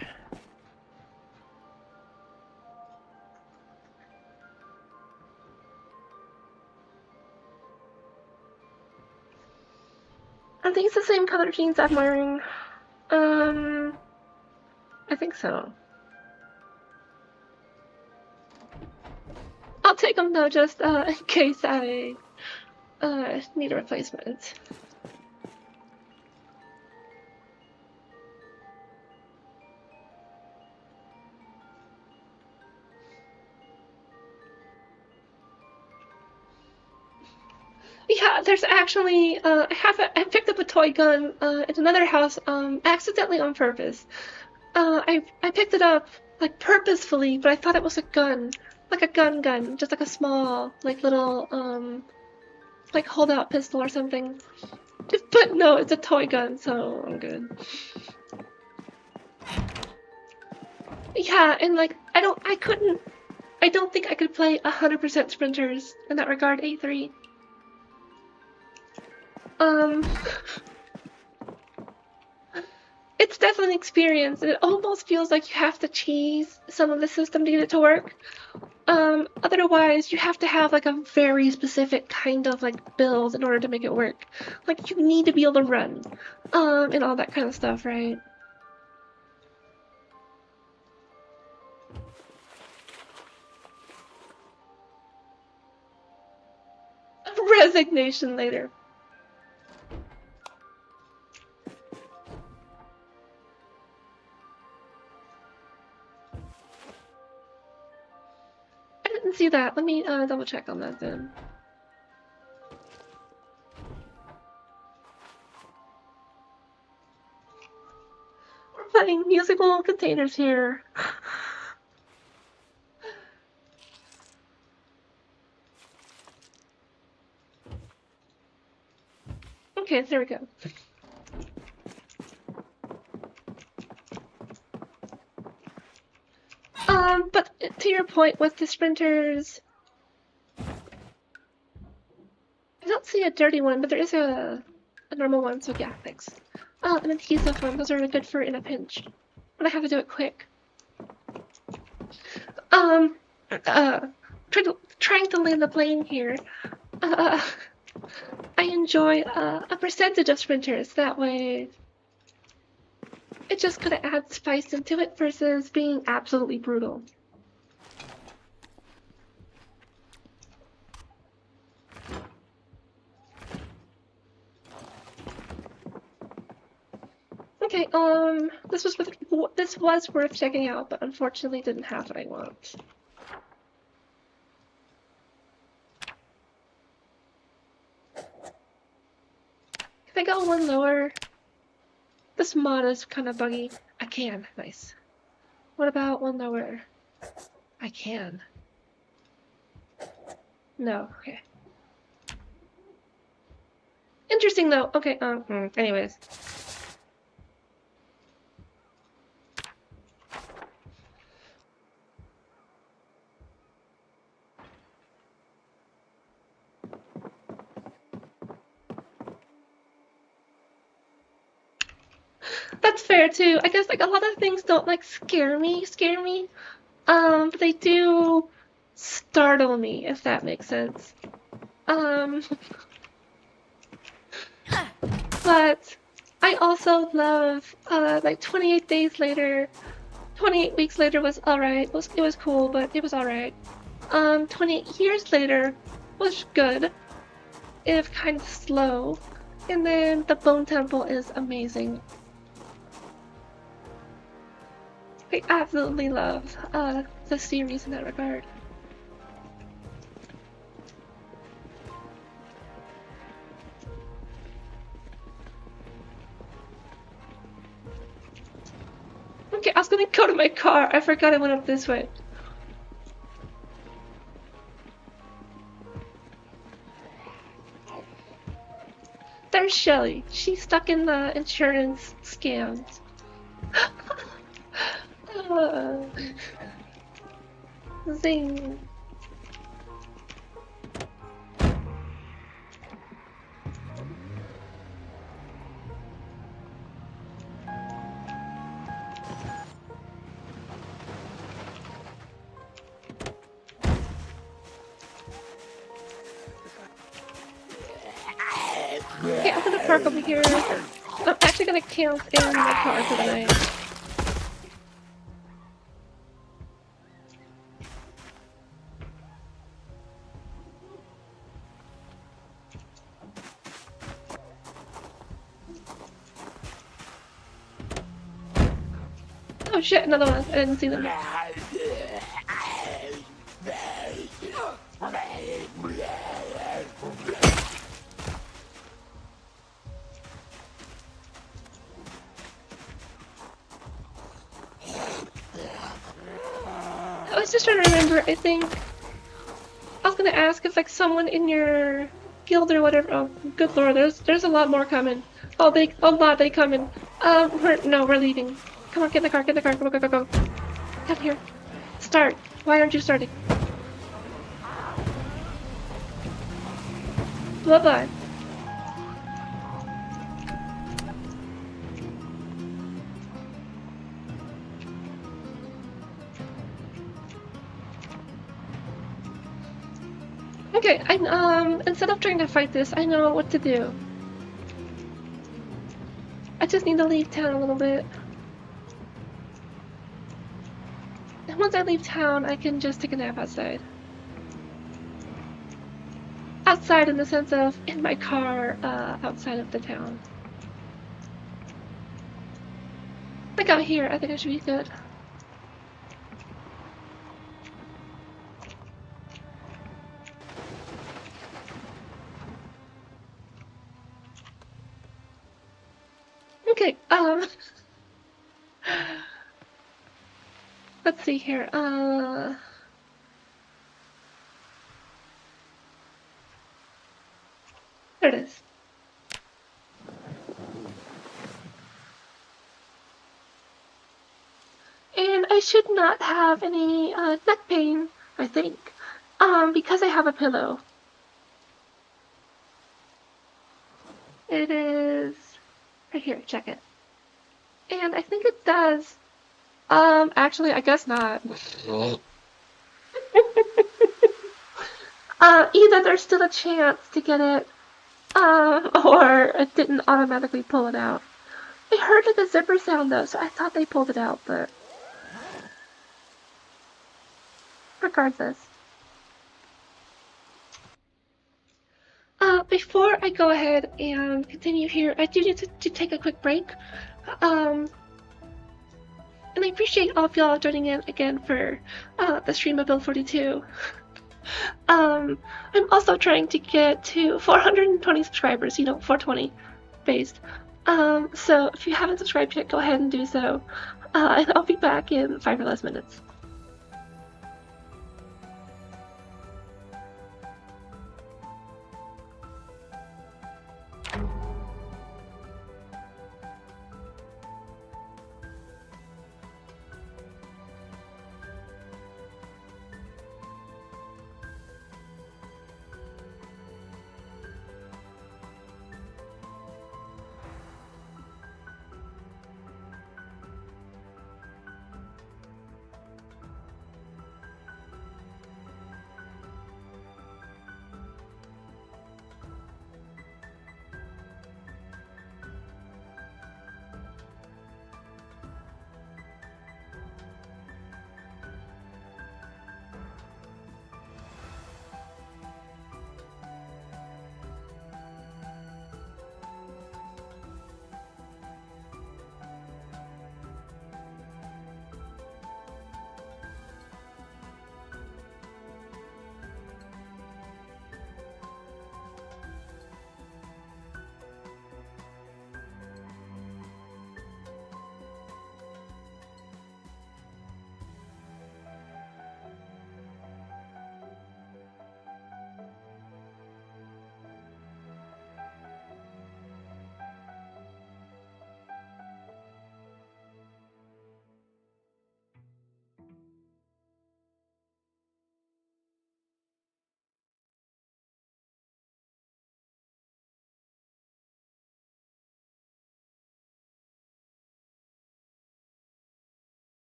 Are these the same color jeans I'm wearing? I think so. I'll take them though, just in case I need a replacement. Yeah, there's actually I picked up a toy gun at another house accidentally on purpose. I picked it up like purposefully, but I thought it was a gun, like a gun, just like a small like little like hold out pistol or something. But no, it's a toy gun, so I'm good. Yeah, and like I don't think I could play 100% sprinters in that regard, A3. It's definitely an experience, and it almost feels like you have to cheese some of the system to get it to work. Otherwise, you have to have like a very specific kind of like build in order to make it work. Like you need to be able to run, and all that kind of stuff, right? Resignation later. I didn't see that. Let me double check on that then. We're playing musical containers here. Okay, there we go. But to your point with the sprinters, I don't see a dirty one, but there is a normal one, so yeah, thanks. An adhesive one, those are good for in a pinch. But I have to do it quick. Trying to land the plane here. I enjoy a percentage of sprinters, that way it just kind of adds spice into it versus being absolutely brutal. Okay, this was worth checking out, but unfortunately didn't have what I want. Can I go one lower? This mod is kind of buggy. I can. Nice. What about one lower? I can. No. Okay. Interesting though. Okay. Anyways. That's fair too. I guess like a lot of things don't like scare me. But they do startle me, if that makes sense. But I also love like 28 days later. 28 weeks later was alright. It was cool, but it was alright. 28 years later was good, if kind of slow. And then the Bone Temple is amazing. I absolutely love the series in that regard. Okay, I was gonna go to my car. I forgot I went up this way. There's Shelly. She's stuck in the insurance scams. Zing. Okay, I'm gonna park over here. I'm actually gonna camp in my car for the night. Oh shit, another one. I didn't see them. I was just trying to remember, I think I was gonna ask if like someone in your guild or whatever. Oh, good lord, there's a lot more coming. Oh, they coming. We're leaving. Come on, get in the car, go. Come here. Start. Why aren't you starting? Bye-bye. Okay, instead of trying to fight this, I know what to do. I just need to leave town a little bit. And once I leave town, I can just take a nap outside. Outside in the sense of in my car, outside of the town. Like out here, I think I should be good. Okay, let's see here, there it is. And I should not have any, neck pain, I think, because I have a pillow. It is right here, check it. And I think it does. Actually, I guess not. Either there's still a chance to get it, or it didn't automatically pull it out. I heard like a zipper sound though, so I thought they pulled it out, but regardless. Before I go ahead and continue here, I do need to take a quick break. And I appreciate all of y'all joining in again for the stream of Build 42. I'm also trying to get to 420 subscribers, 420 based. So if you haven't subscribed yet, go ahead and do so. And I'll be back in 5 or less minutes.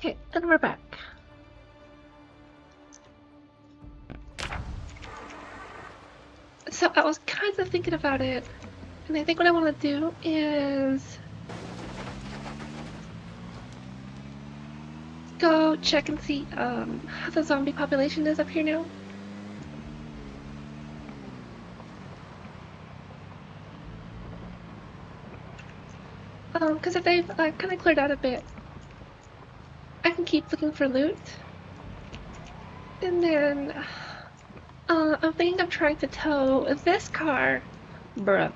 Okay, and we're back. So I was kind of thinking about it, and I think what I want to do is go check and see how the zombie population is up here now. Because if they've kind of cleared out a bit, I can keep looking for loot. And then I'm thinking of trying to tow this car, bruh,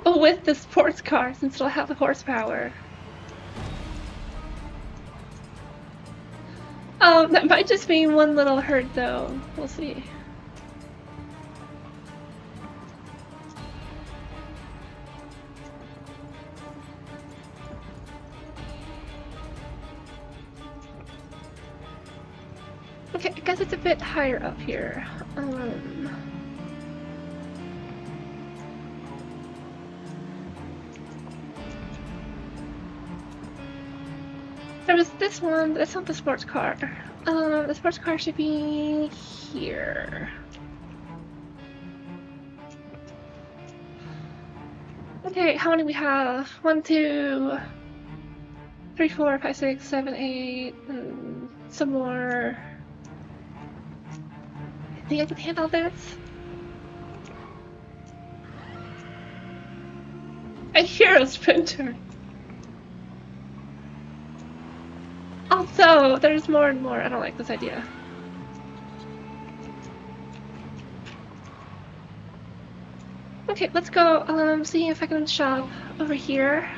with the sports car since it'll have the horsepower. That might just be one little hurt though. We'll see. Okay, I guess it's a bit higher up here. There was this one, but it's not the sports car. The sports car should be here. Okay, how many we have? 1, 2, 3, 4, 5, 6, 7, 8, and some more. I think I can handle this. A hero sprinter. Also, there's more and more. I don't like this idea. Okay, let's go see if I can shop over here.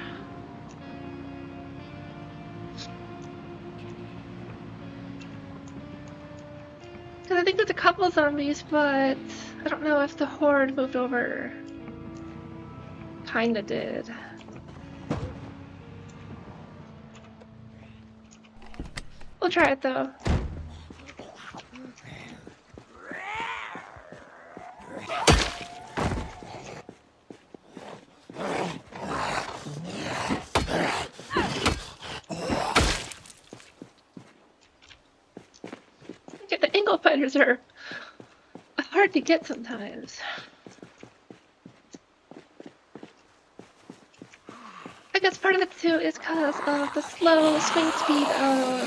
Because I think there's a couple of zombies, but I don't know if the horde moved over. Kinda did. We'll try it though. Okay, the angle fighters are hard to get sometimes. I guess part of it too is because of the slow swing speed of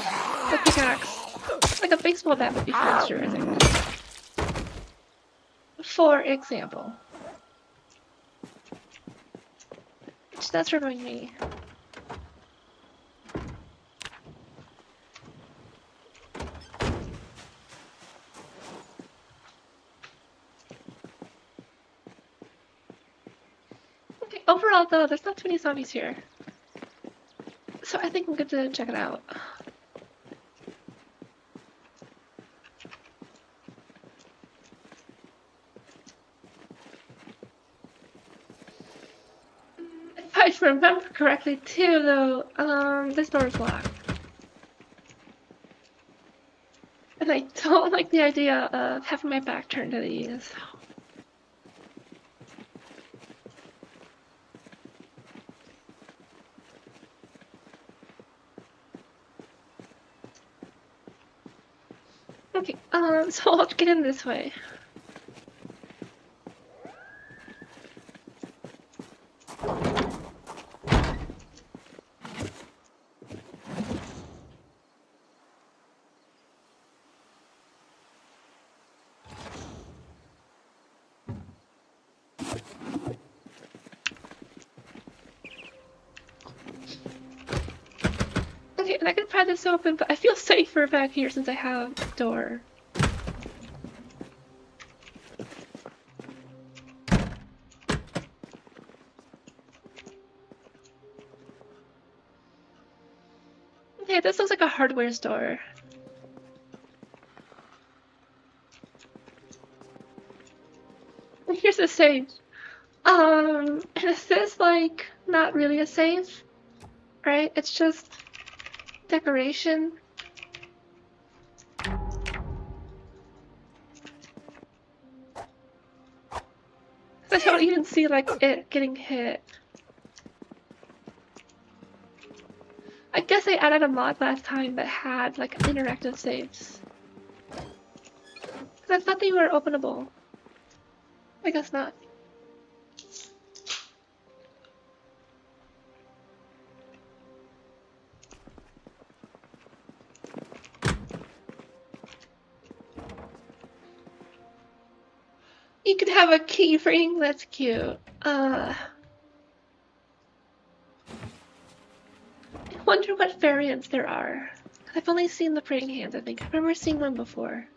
the pickaxe. Like a baseball bat would be faster, I think. For example. Which does remind me. Okay, overall though, there's not too many zombies here. So I think I'm good to check it out. If I remember correctly too though, this door is locked. And I don't like the idea of having my back turned to these. Okay, so I'll get in this way. Okay, and I can pry this open, but I feel safer back here since I have a door. Okay, this looks like a hardware store. Here's a safe. Is this like not really a safe? Right? It's just decoration. I don't even see like it getting hit. I guess I added a mod last time that had like interactive saves. Because I thought they were openable. I guess not. You could have a keyframe, that's cute. I wonder what variants there are. I've only seen the praying hands, I think. I remember seeing one before.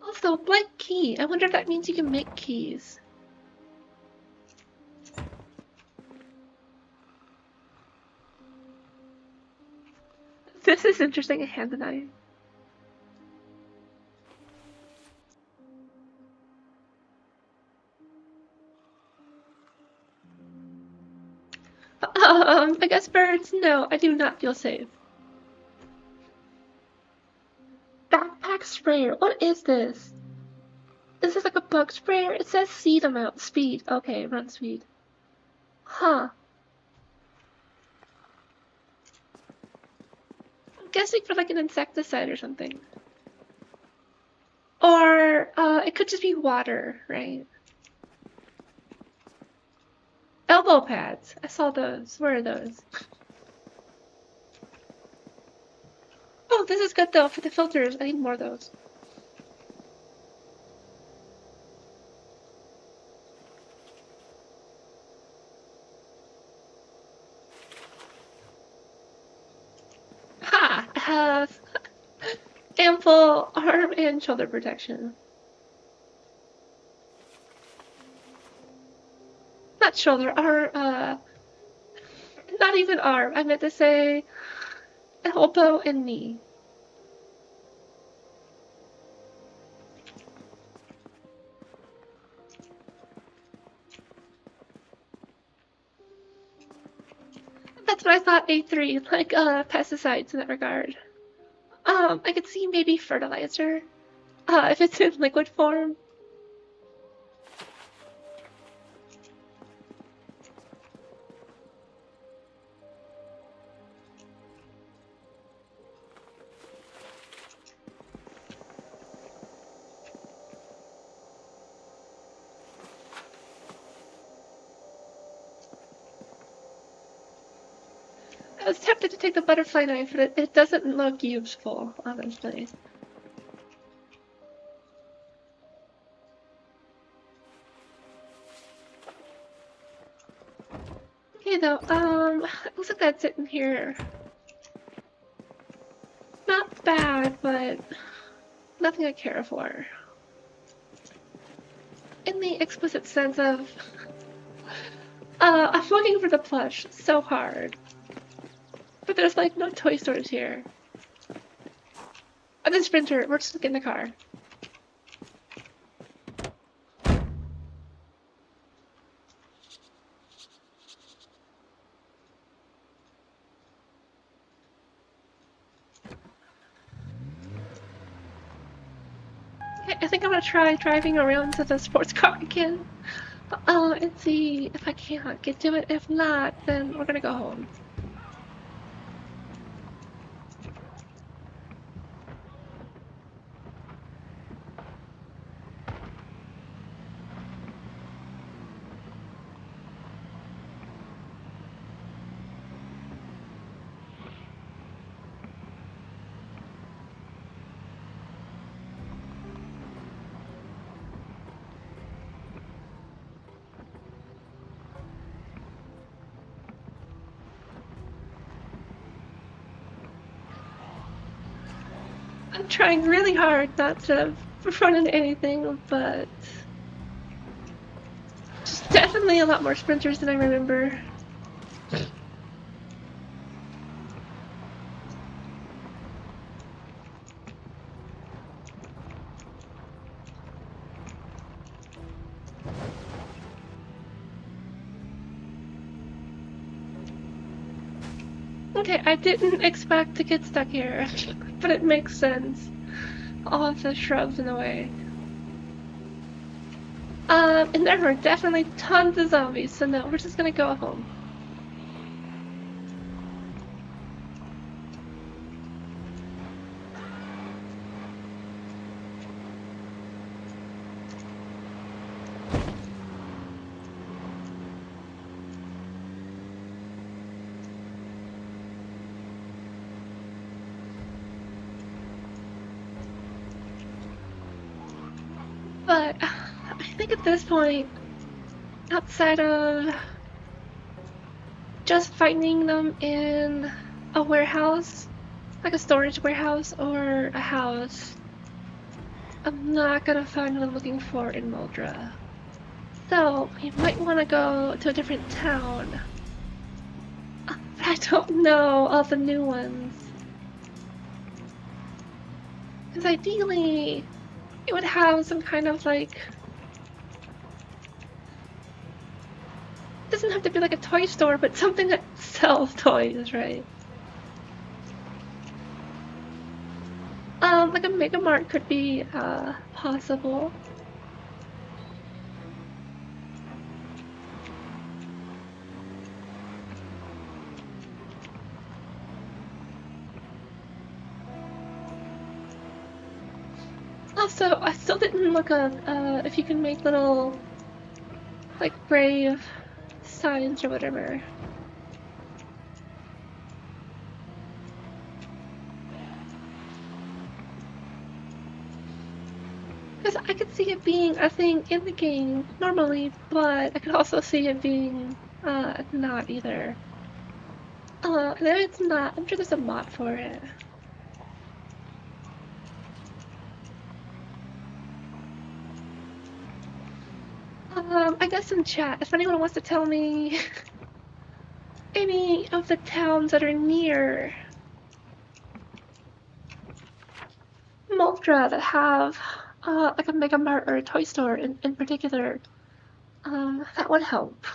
Also, blank key. I wonder if that means you can make keys. This is interesting, a hand and knife. I guess birds, no, I do not feel safe. Backpack sprayer, what is this? Is this like a bug sprayer? It says seed amount, speed. Okay, run speed. Huh. I'm guessing for like an insecticide or something. Or, it could just be water, right? Elbow pads. I saw those. Where are those? Oh, this is good though for the filters. I need more of those. Ha! I have ample arm and shoulder protection. Not shoulder, arm, not even arm. I meant to say elbow and knee. That's what I thought, A3, like pesticides in that regard. I could see maybe fertilizer, if it's in liquid form. I was tempted to take the butterfly knife, but it doesn't look useful, honestly. Okay though, it looks like that's it in here. Not bad, but nothing I care for. In the explicit sense of, I'm looking for the plush so hard. But there's like no toy stores here. I'm the sprinter, we're just in the car. Okay, I think I'm gonna try driving around to the sports car again. And see if I can't get to it. If not, then we're gonna go home. I'm trying really hard not to run into anything, but just definitely a lot more sprinters than I remember. Okay, I didn't expect to get stuck here, but it makes sense. All of the shrubs in the way. And there were definitely tons of zombies, so no, we're just gonna go home. think at this point, outside of just finding them in a warehouse, like a storage warehouse or a house, I'm not gonna find what I'm looking for in Muldra. So, we might want to go to a different town. But I don't know all the new ones. Because ideally, it would have some kind of like... It doesn't have to be like a toy store, but something that sells toys, right? Like a Mega Mart could be possible. Also, I still didn't look up if you can make little, like, brave signs or whatever. Because I could see it being a thing in the game normally, but I could also see it being not either. No, it's not. I'm sure there's a mod for it. I guess in chat, if anyone wants to tell me any of the towns that are near Muldra that have like a Mega Mart or a toy store in particular, that would help.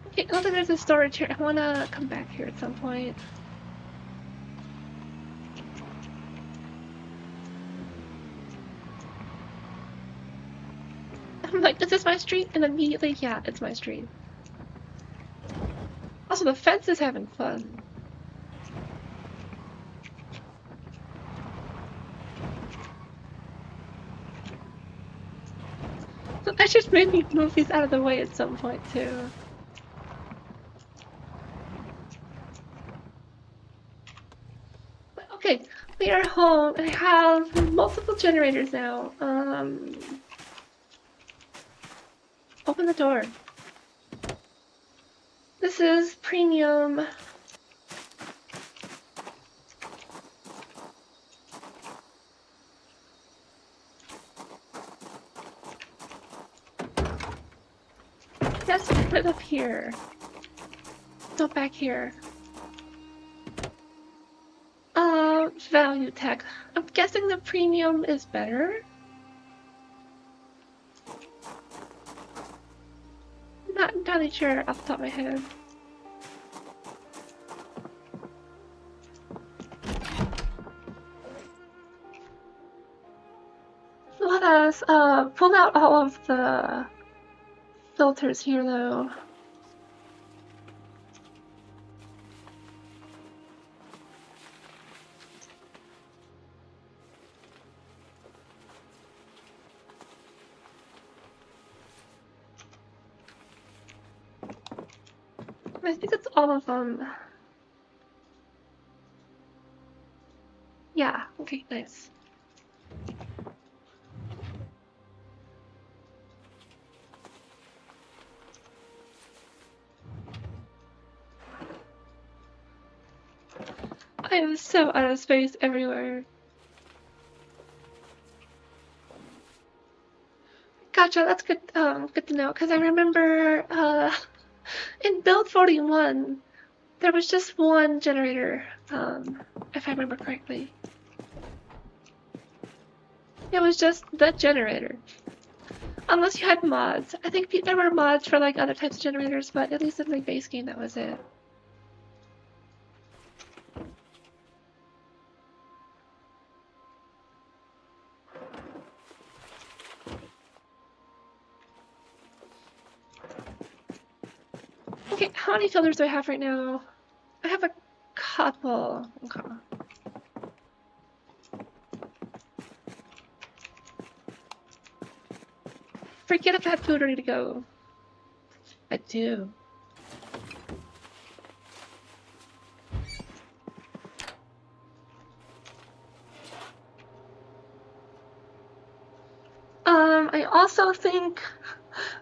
Okay, now that there's a storage here, I want to come back here at some point. I'm like, is this my street? And immediately, yeah, it's my street. Also, the fence is having fun. So I should maybe move these out of the way at some point, too. But, okay, we are home. I have multiple generators now. Open the door. This is premium. Yes, put it up here. Not back here. Value tech. I'm guessing the premium is better. Not entirely sure off the top of my head. Let us pull out all of the filters here though. I think it's all of them. Yeah, okay, nice. I am so out of space everywhere. Gotcha, that's good, good to know, because I remember, in build 41, there was just one generator, if I remember correctly. It was just the generator. Unless you had mods. I think there were mods for like other types of generators, but at least in the base game that was it. Okay, how many filters do I have right now? I have a couple. Okay. Forget if I have food ready to go. I do. I also think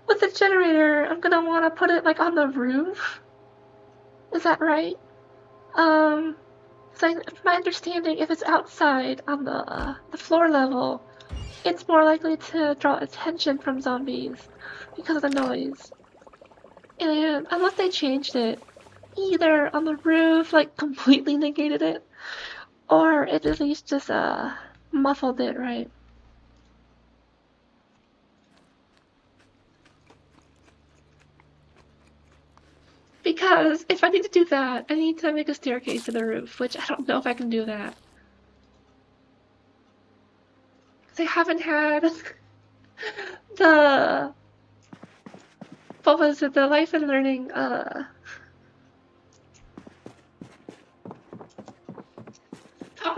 with the generator, I'm gonna want to put it like on the roof. Is that right? So my understanding, if it's outside on the floor level, it's more likely to draw attention from zombies because of the noise. And unless they changed it, either on the roof, like completely negated it, or it at least just muffled it, right? Because if I need to do that, I need to make a staircase to the roof, which I don't know if I can do that. Because I haven't had the... What was it? The life and learning, talking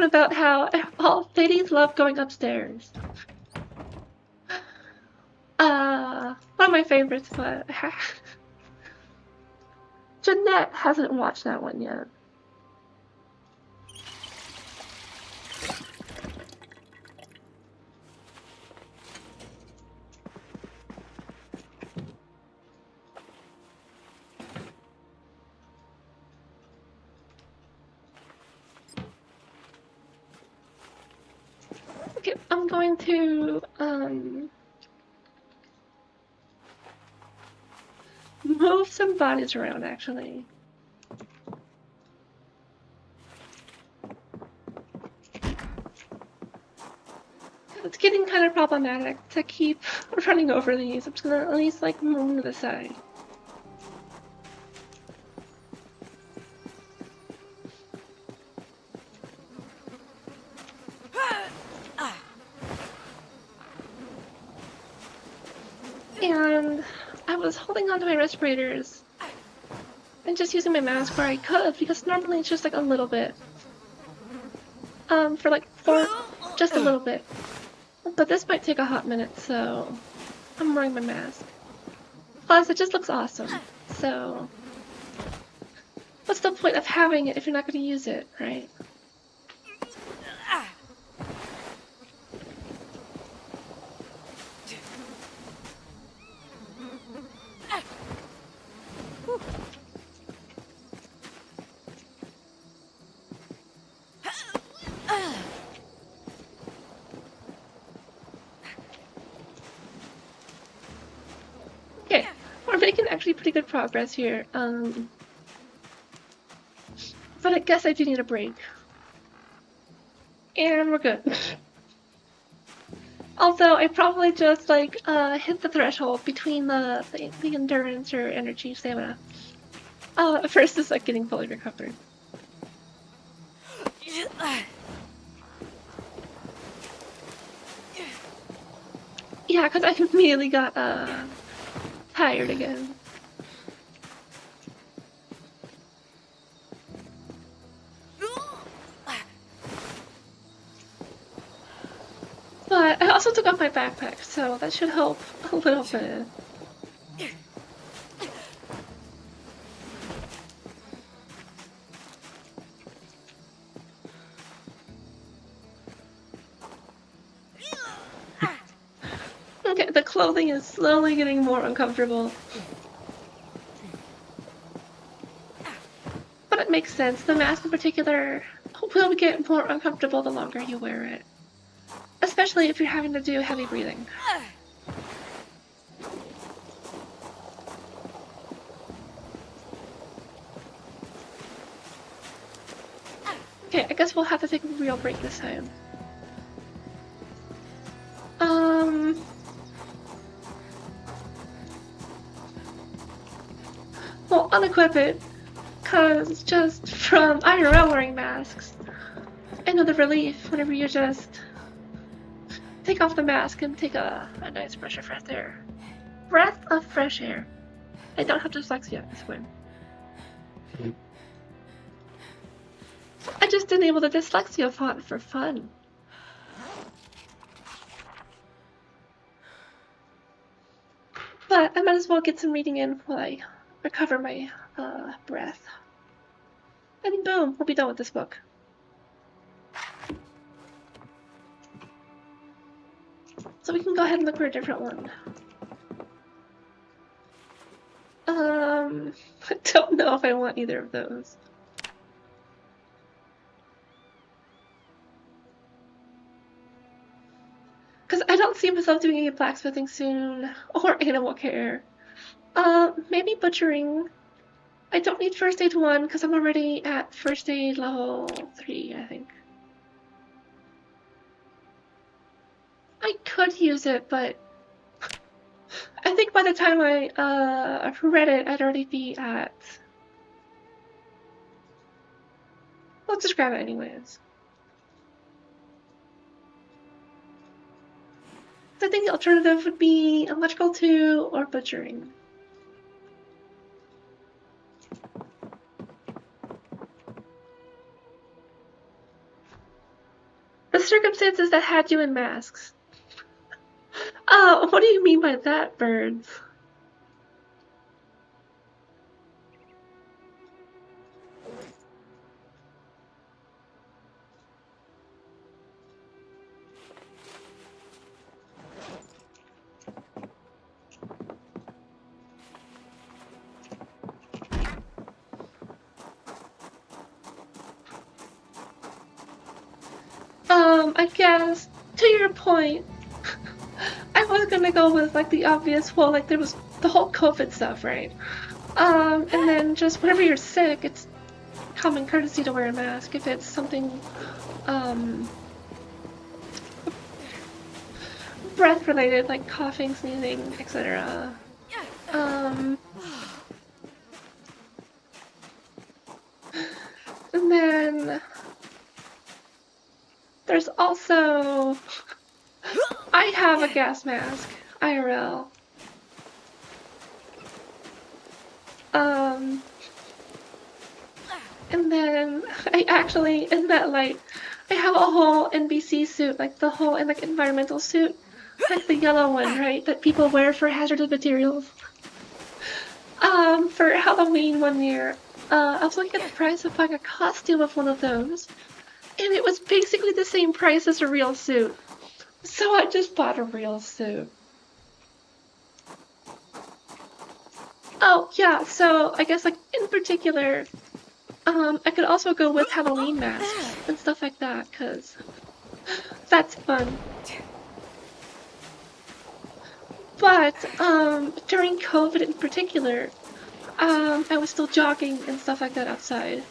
about how all ladies love going upstairs. One of my favorites, but Jeanette hasn't watched that one yet. Okay, I'm going to move some bodies around, actually. It's getting kind of problematic to keep running over these. I'm just gonna at least like move them to the side. And I was holding onto my respirators and just using my mask where I could, because normally it's just like a little bit. For like just a little bit. But this might take a hot minute, so I'm wearing my mask. Plus, it just looks awesome. So, what's the point of having it if you're not going to use it, right? Okay, we're making actually pretty good progress here. But I guess I do need a break. And we're good. Although I probably just like hit the threshold between the endurance or energy stamina. Versus like getting fully recovered. Yeah, because I immediately got tired again. But I also took off my backpack, so that should help a little bit. Okay, the clothing is slowly getting more uncomfortable. But it makes sense. The mask in particular will get more uncomfortable the longer you wear it. Especially if you're having to do heavy breathing. Okay, I guess we'll have to take a real break this time. Well, unequip it, cause just from IRL wearing masks, I know the relief whenever you just take off the mask and take a nice breath of fresh air. Breath of fresh air. I don't have dyslexia, I swear. I just enabled the dyslexia font for fun. But I might as well get some reading in while I recover my breath. And boom, we'll be done with this book. So we can go ahead and look for a different one. I don't know if I want either of those. Because I don't see myself doing any blacksmithing soon, or animal care. Maybe butchering. I don't need first aid 1 because I'm already at first aid level 3, I think. I could use it, but I think by the time I read it, I'd already be at... Let's just grab it anyways. I think the alternative would be electrical 2 or butchering. The circumstances that had you in masks. What do you mean by that, birds? I guess, to your point, I was gonna go with, like, the obvious, well, like, there was the whole COVID stuff, right? And then just whenever you're sick, it's common courtesy to wear a mask if it's something, breath-related, like coughing, sneezing, etc. And then there's also... I have a gas mask, IRL. And then I actually, in that light, I have a whole NBC suit, like the whole like environmental suit, like the yellow one, right, that people wear for hazardous materials. For Halloween one year, I was looking at the price of buying a costume of one of those, and it was basically the same price as a real suit. So I just bought a real suit. Oh, yeah, so I guess, like, in particular, I could also go with Halloween masks and stuff like that, because that's fun. But, during COVID in particular, I was still jogging and stuff like that outside.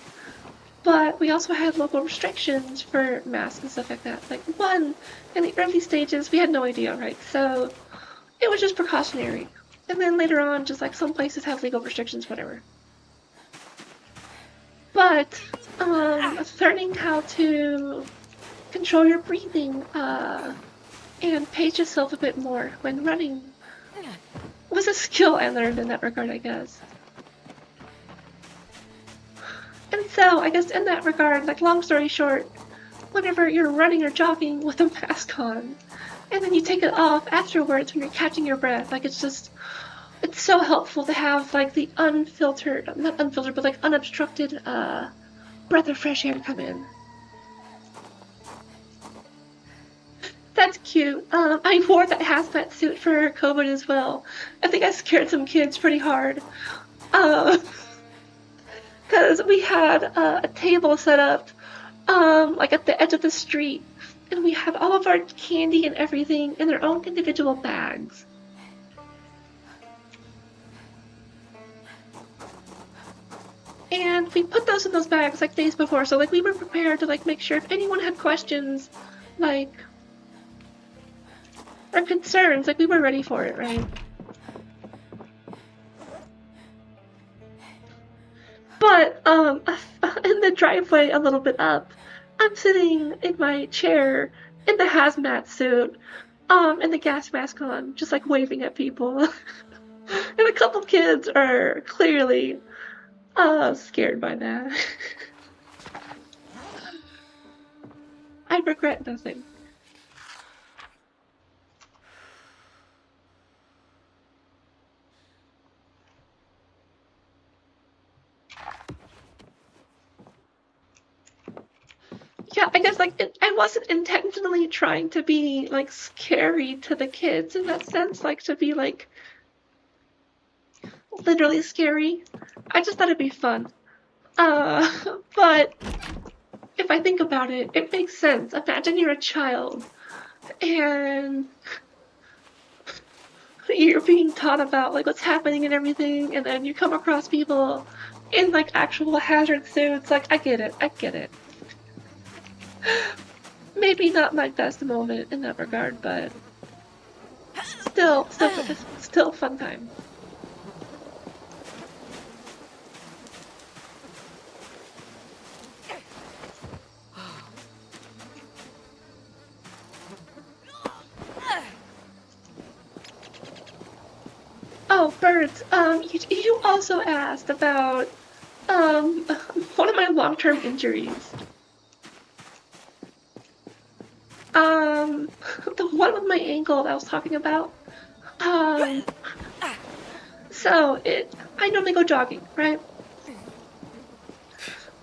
But we also had local restrictions for masks and stuff like that. Like, one, in the early stages, we had no idea, right? So it was just precautionary. And then later on, just like some places have legal restrictions, whatever. But, learning how to control your breathing, and pace yourself a bit more when running was a skill I learned in that regard, I guess. And so, I guess in that regard, like, long story short, whenever you're running or jogging with a mask on, and then you take it off afterwards when you're catching your breath, like, it's so helpful to have, like, the unfiltered, not unfiltered, but, like, unobstructed, breath of fresh air come in. That's cute. I wore that hazmat suit for COVID as well. I think I scared some kids pretty hard. Because we had a table set up, like at the edge of the street, and we had all of our candy and everything in their own individual bags. And we put those in those bags like days before, so like we were prepared to like make sure if anyone had questions, like, or concerns, like we were ready for it, right? But, in the driveway a little bit up, I'm sitting in my chair in the hazmat suit, and the gas mask on, just like waving at people. And a couple kids are clearly, scared by that. I regret nothing. . 。 . 。 . 。 . 。 . 。 . 。 . . . 。 . . . . 。 . 。 . . 。 . 。 . . . 。 . 。 . 。 . 。 . 。 . 。 . 。 . . 。 . 。 . 。 . 。 . 。 . 。 . Yeah, I guess like I wasn't intentionally trying to be like scary to the kids in that sense, like to be like literally scary. I just thought it'd be fun. Uh, but if I think about it, it makes sense. Imagine you're a child and you're being taught about like what's happening and everything, and then you come across people in like actual hazard suits. Like I get it, I get it. Maybe not my best moment in that regard, but still fun time. Oh, birds. You also asked about one of my long-term injuries. The one with my ankle that I was talking about. Um, I normally go jogging, right?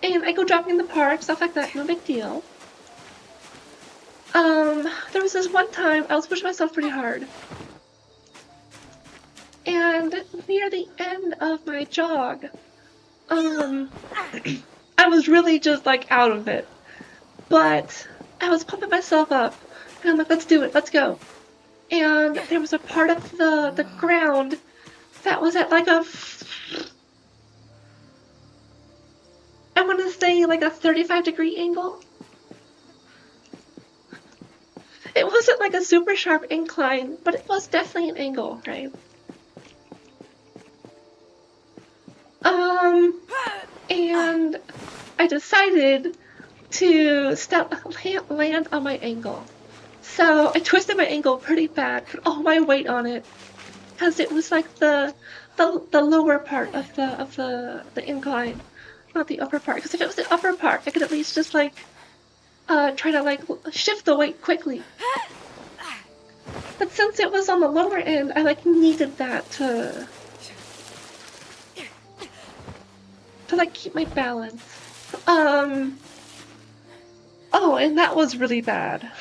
And I go jogging in the park, stuff like that, no big deal. There was this one time I was pushing myself pretty hard. And near the end of my jog, I was really just like out of it. But I was pumping myself up, and I'm like, let's do it, let's go. And there was a part of the ground that was at like I want to say like a 35-degree angle. It wasn't like a super sharp incline, but it was definitely an angle, right? And I decided to land on my ankle. So I twisted my ankle pretty bad, put all my weight on it, because it was like the lower part of the incline, not the upper part. Because if it was the upper part, I could at least just like try to like shift the weight quickly. But since it was on the lower end, I like needed that to like keep my balance. Oh, and that was really bad.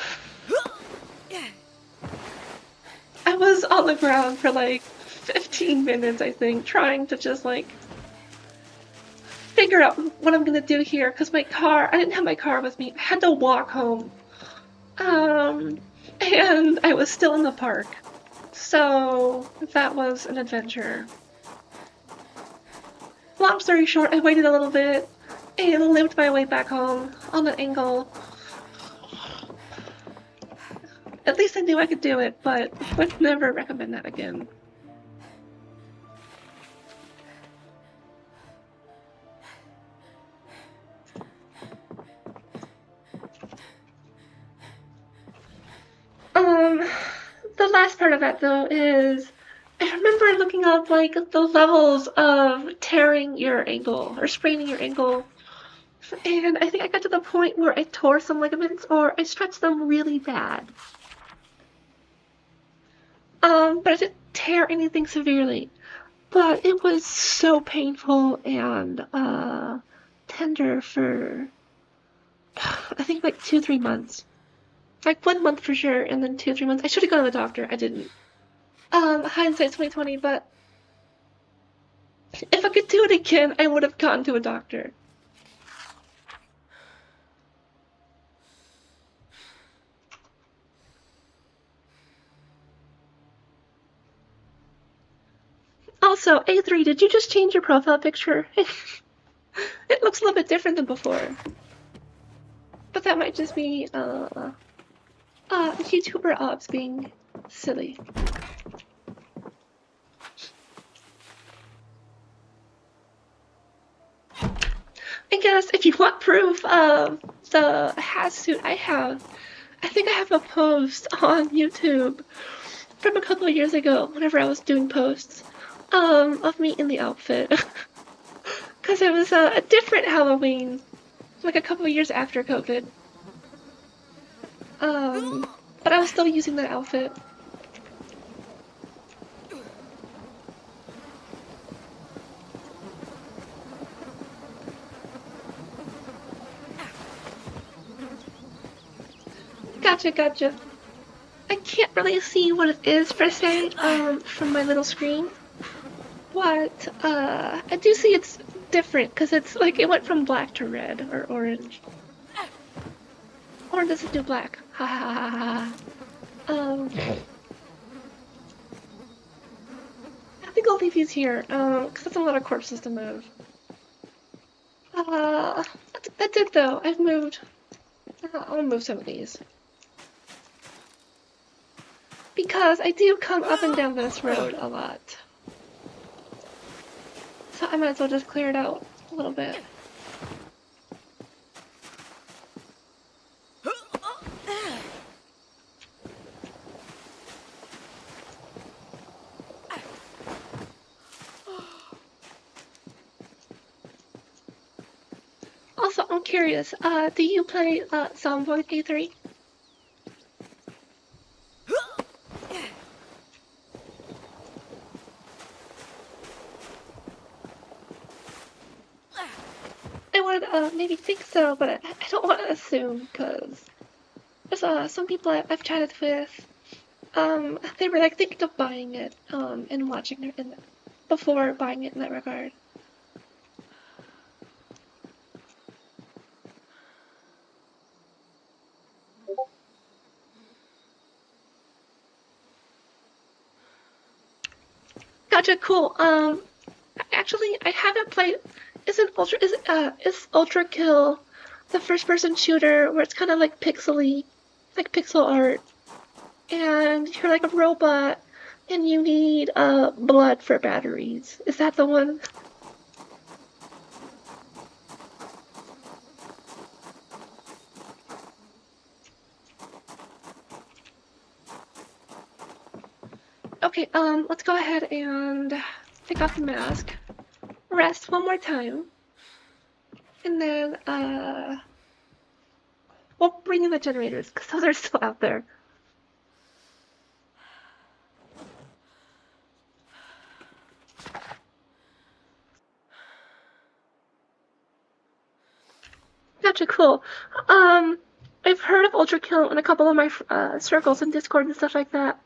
I was on the ground for like 15 minutes, I think, trying to just like figure out what I'm gonna do here, because I didn't have my car with me. I had to walk home. And I was still in the park. So that was an adventure. Long story short, I waited a little bit and limped my way back home on an angle. At least I knew I could do it, but would never recommend that again. The last part of that though is I remember looking up like the levels of tearing your ankle or spraining your ankle, and I think I got to the point where I tore some ligaments or I stretched them really bad. But I didn't tear anything severely. But it was so painful and tender for I think like 2-3 months. Like 1 month for sure, and then 2-3 months. I should have gone to the doctor. I didn't. Hindsight's 2020, but if I could do it again, I would have gone to a doctor. Also, A3, did you just change your profile picture? It looks a little bit different than before. But that might just be, YouTuber ops being silly. I guess if you want proof of the hat suit I have, I think I have a post on YouTube from a couple of years ago whenever I was doing posts of me in the outfit. Because it was a different Halloween, like a couple of years after COVID. But I was still using that outfit. Gotcha, gotcha. I can't really see what it is per se, from my little screen. But, I do see it's different, because it's like, it went from black to red, or orange. Or does it do black? Ha ha ha ha ha. I think I'll leave these here, because that's a lot of corpses to move. That's it though. I've moved. I'll move some of these. Because I do come up and down this road a lot. So I might as well just clear it out a little bit. Also, I'm curious, do you play Zomboid B42? I would maybe think so, but I don't want to assume, because there's some people I've chatted with, they were like thinking of buying it, and watching it before buying it in that regard. Gotcha, cool. Actually, I haven't played. Is Ultra Kill the first-person shooter where it's kind of like pixely, like pixel art, and you're like a robot, and you need blood for batteries? Is that the one? Okay, let's go ahead and take off the mask. Rest one more time. And then, we'll bring in the generators, because those are still out there. Gotcha, cool. I've heard of Ultra Kill in a couple of my circles and Discord and stuff like that.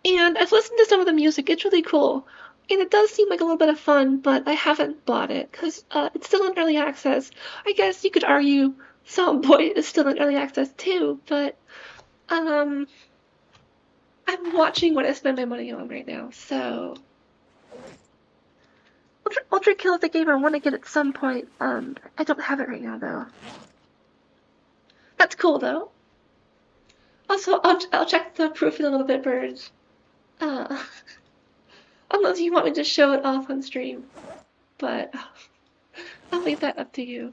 And I've listened to some of the music. It's really cool. And it does seem like a little bit of fun, but I haven't bought it because it's still in early access. I guess you could argue Zomboid is still in early access too, but I'm watching what I spend my money on right now, so Ultra Kill is a game I want to get at some point. I don't have it right now though. That's cool though. Also, I'll check the proof in a little bit, Birds. Unless you want me to show it off on stream, but I'll leave that up to you.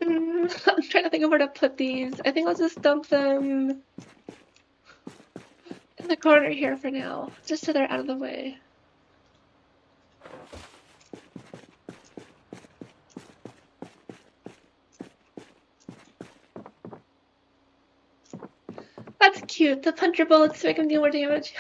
I'm trying to think of where to put these. I think I'll just dump them in the corner here for now, just so they're out of the way. That's cute. The puncher bullets make him do more damage.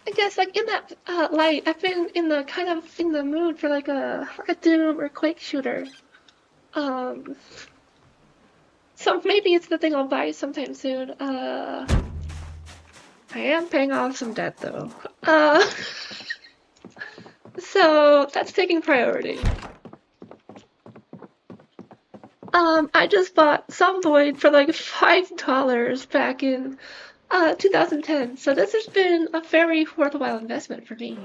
I guess, like, in that light, I've been in the kind of in the mood for like a Doom or Quake shooter. So maybe it's the thing I'll buy sometime soon. I am paying off some debt though. So that's taking priority. I just bought Zomboid for like $5 back in 2010, so this has been a very worthwhile investment for me.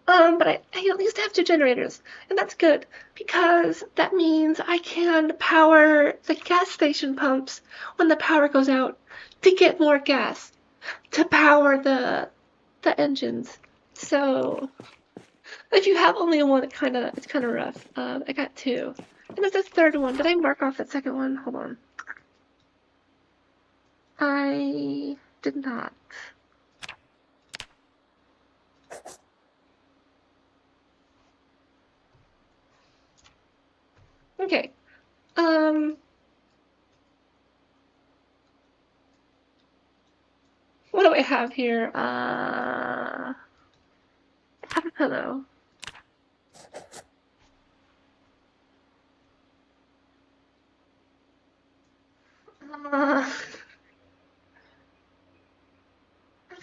But I at least have 2 generators, and that's good, because that means I can power the gas station pumps when the power goes out to get more gas, to power the engines, So if you have only one, it's kind of rough. I got two, and there's a third one. Did I mark off that second one? Hold on. I did not. Okay. What do I have here? I have a pillow. I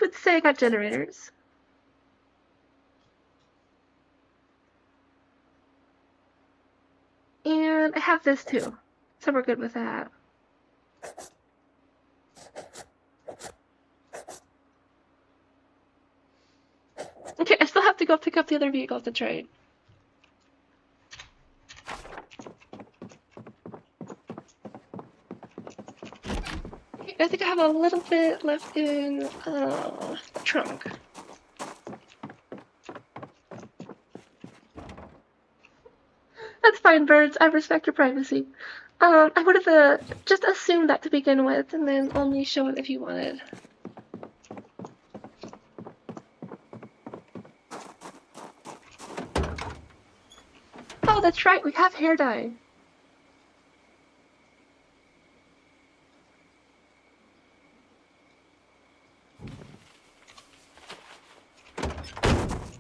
would say I got generators. And I have this too. So we're good with that. Okay, I still have to go pick up the other vehicles to trade. Okay, I think I have a little bit left in the trunk. That's fine, birds. I respect your privacy. I would have just assumed that to begin with, and then only show it if you wanted. Oh, that's right, we have hair dye.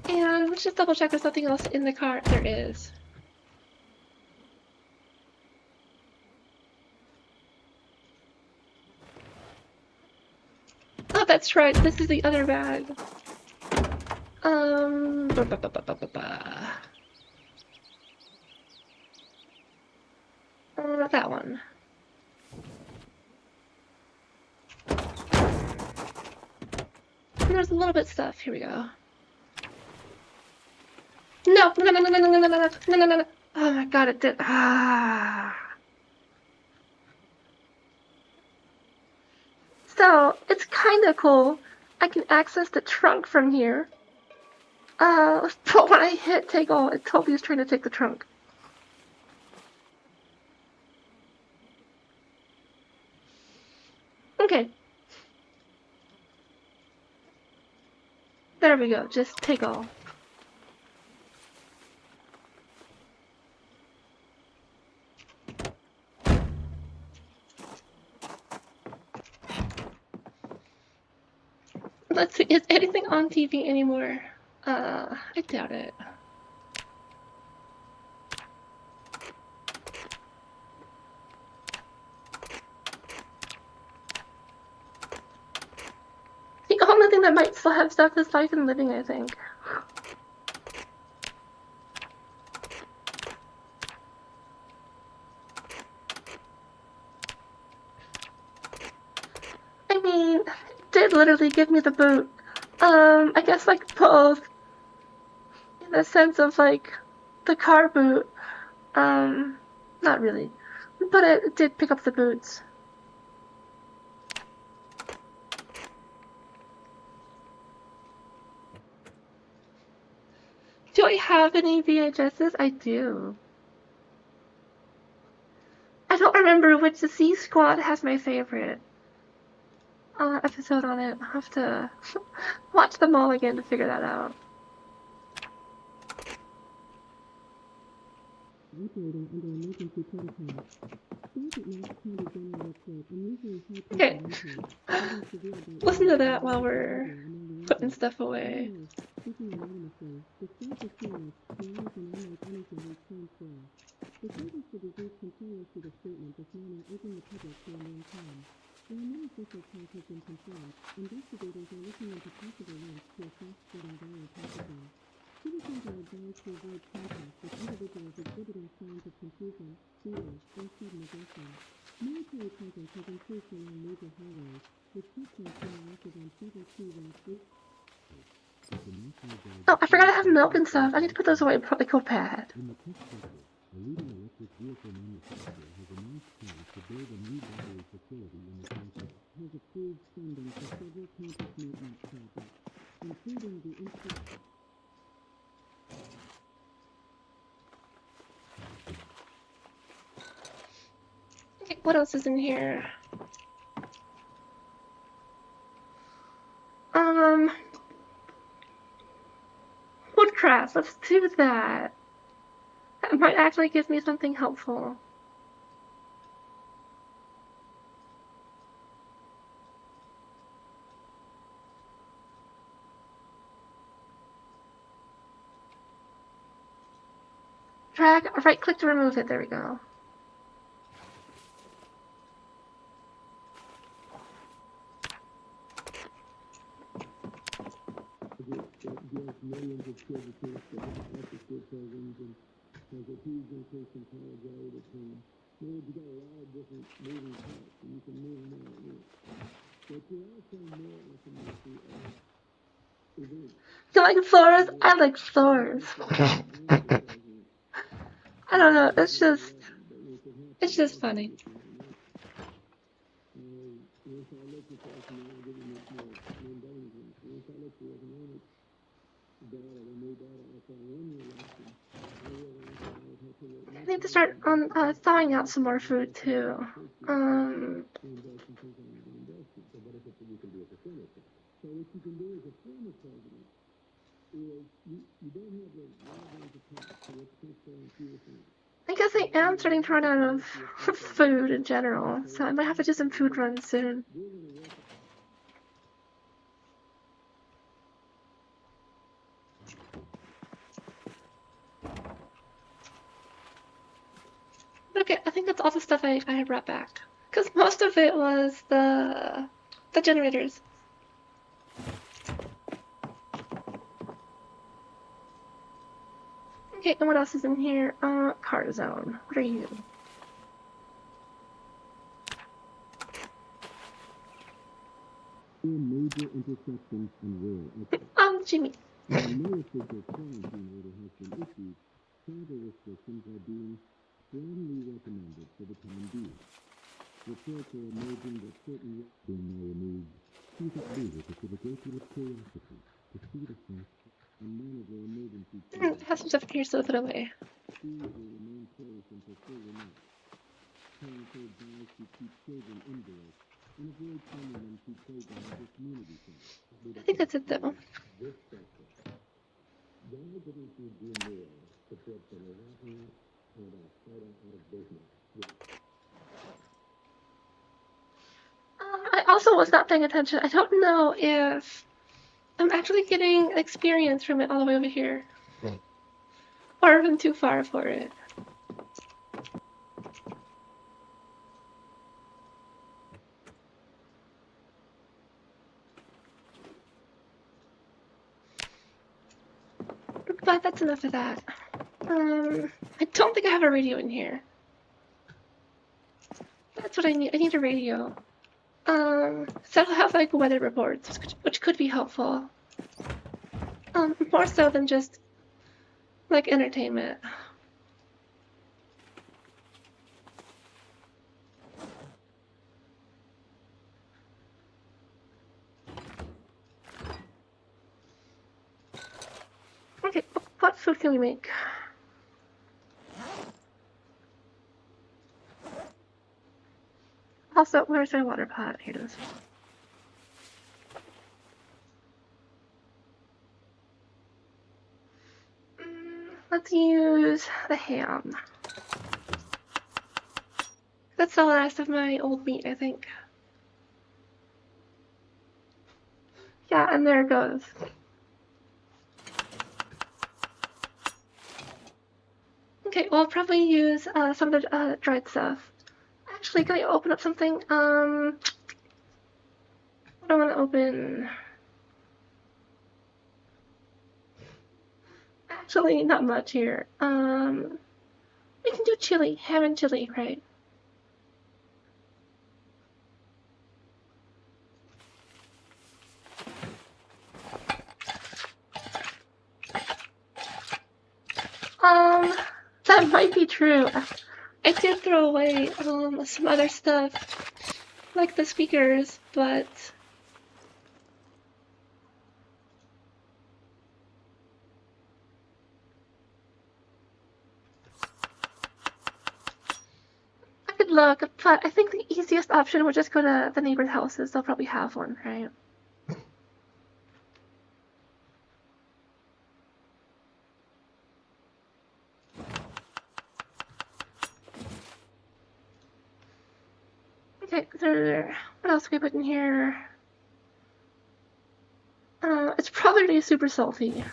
And let's just double check there's nothing else in the car. There is. Oh, that's right, this is the other bag. That one. And there's a little bit of stuff. Here we go. No, no, no, no, no, no, no, no, no, no, no, no. Oh my god, it did. So, it's kind of cool. I can access the trunk from here. But when I hit take all, it told me it was trying to take the trunk. Okay. There we go, just take all. Let's see, is anything on TV anymore? I doubt it. The only thing that might still have stuff is Life and Living, I think. I mean, it did literally give me the boot. I guess like both. In the sense of like the car boot. Not really. But it did pick up the boots. Do I have any VHSs? I do. I don't remember which the C Squad has my favorite episode on it. I'll have to watch them all again to figure that out. Okay. Listen to that while we're putting stuff away. Oh, I forgot I have milk and stuff. I need to put those away. Probably go bad. else is in here? Woodcraft, let's do that. That might actually give me something helpful. Drag, right click to remove it, there we go. You like floors? I like floors. I don't know, it's just funny. I need to start on thawing out some more food too. I guess I am starting to run out of food in general, so I might have to do some food runs soon. Okay, I think that's all the stuff I had brought back. Because most of it was the generators. Okay, and what else is in here? Car zone. What are you?
Major intersections and
Jimmy.
no official quarantine order has been issued, travel restrictions are being strongly recommended for the time being. Reports are emerging that certain routes being now removed. Please visit to the great curiosity to see the facts and monitor emergency
I have some stuff here, so put it away.
Schools will remain closed until further notice. Parents are advised to keep children indoors and avoid sending them to playgrounds or community centers.
I think that's it though.
This sector. Why didn't you do more to put the Latin and Al-Qaeda out of business?
I also was not paying attention. I don't know if I'm actually getting experience from it all the way over here. Or if I'm too far for it. But that's enough of that. I don't think I have a radio in here. That's what I need. I need a radio. So I'll have like weather reports, which could be helpful. More so than just like entertainment. Okay, what food can we make? Also, where's my water pot? Here it is. Let's use the ham. That's the last of my old meat, I think. Yeah, and there it goes. Okay, well, I'll probably use some of the dried stuff. Actually, can I open up something? What do I want to open? Actually, not much here. We can do chili, ham and chili, right? That might be true. I did throw away some other stuff, like the speakers, but look, but I think the easiest option would just go to the neighbor's houses. They'll probably have one, right? Okay, what else can we put in here? It's probably gonna be super salty.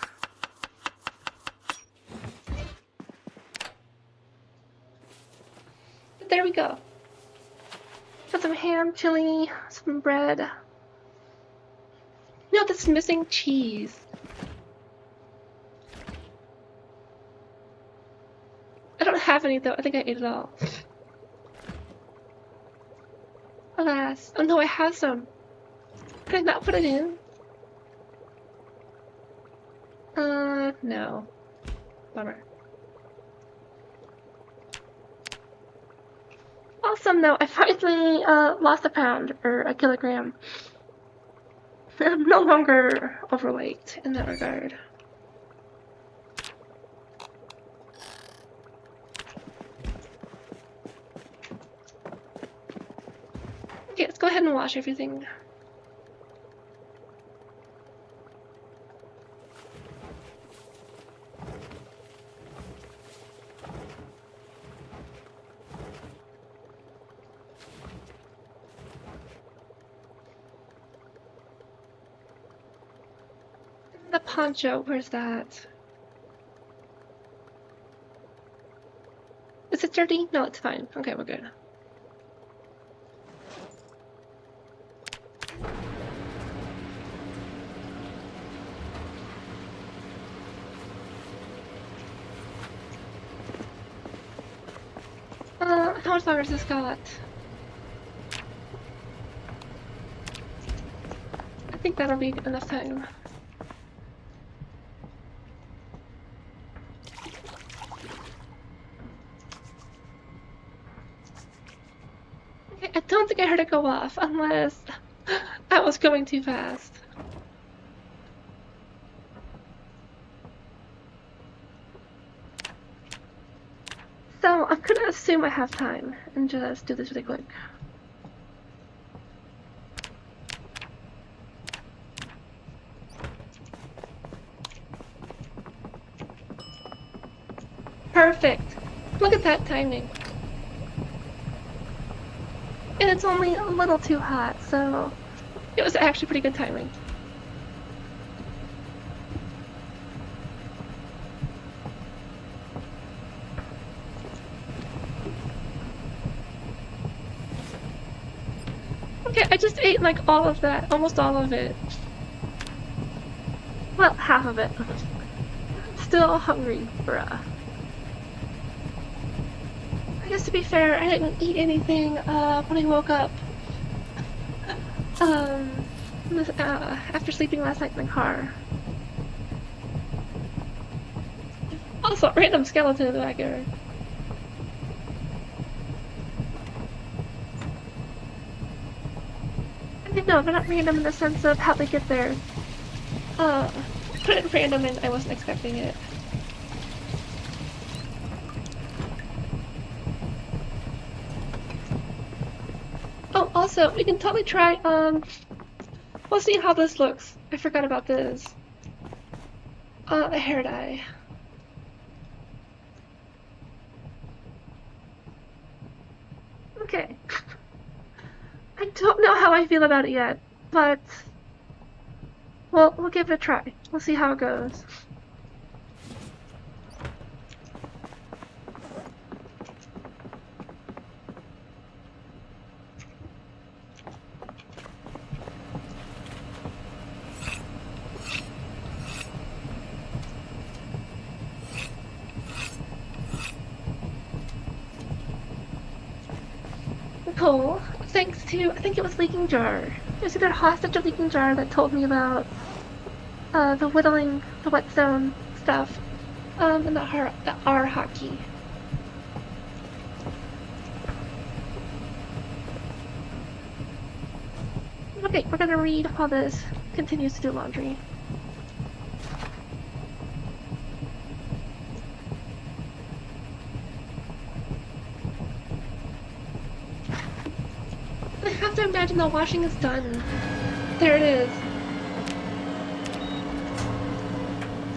But there we go. Got some ham, chili, some bread. You know that's missing? Cheese. I don't have any though. I think I ate it all. Alas. Oh no, I have some. Could I not put it in? No. Bummer. Awesome though, I finally lost a pound, or a kilogram. I'm no longer overweight in that regard. Okay, let's go ahead and wash everything. The poncho, where's that? Is it dirty? No, it's fine. Okay, we're good. How much longer has this got? I think that'll be enough time. Okay, I don't think I heard it go off, unless I was going too fast. So I'm gonna assume I have time and just do this really quick. Perfect! Look at that timing. And it's only a little too hot, so it was actually pretty good timing. Okay, I just ate like all of that, almost all of it. Well, half of it. Still hungry, bruh. I guess to be fair, I didn't eat anything when I woke up. After sleeping last night in the car. Also, random skeleton in the backyard. I mean, no, they're not random in the sense of how they get there. Put it random and I wasn't expecting it. Oh, also, we can totally try, we'll see how this looks. I forgot about this. A hair dye. Okay. I don't know how I feel about it yet, but well, we'll give it a try. We'll see how it goes. Cool. Thanks to, I think it was Leaking Jar. It was either Hostage or Leaking Jar that told me about the whittling, the whetstone stuff, and the R hotkey. Okay, we're gonna read while this continues to do laundry. imagine the washing is done. There it is.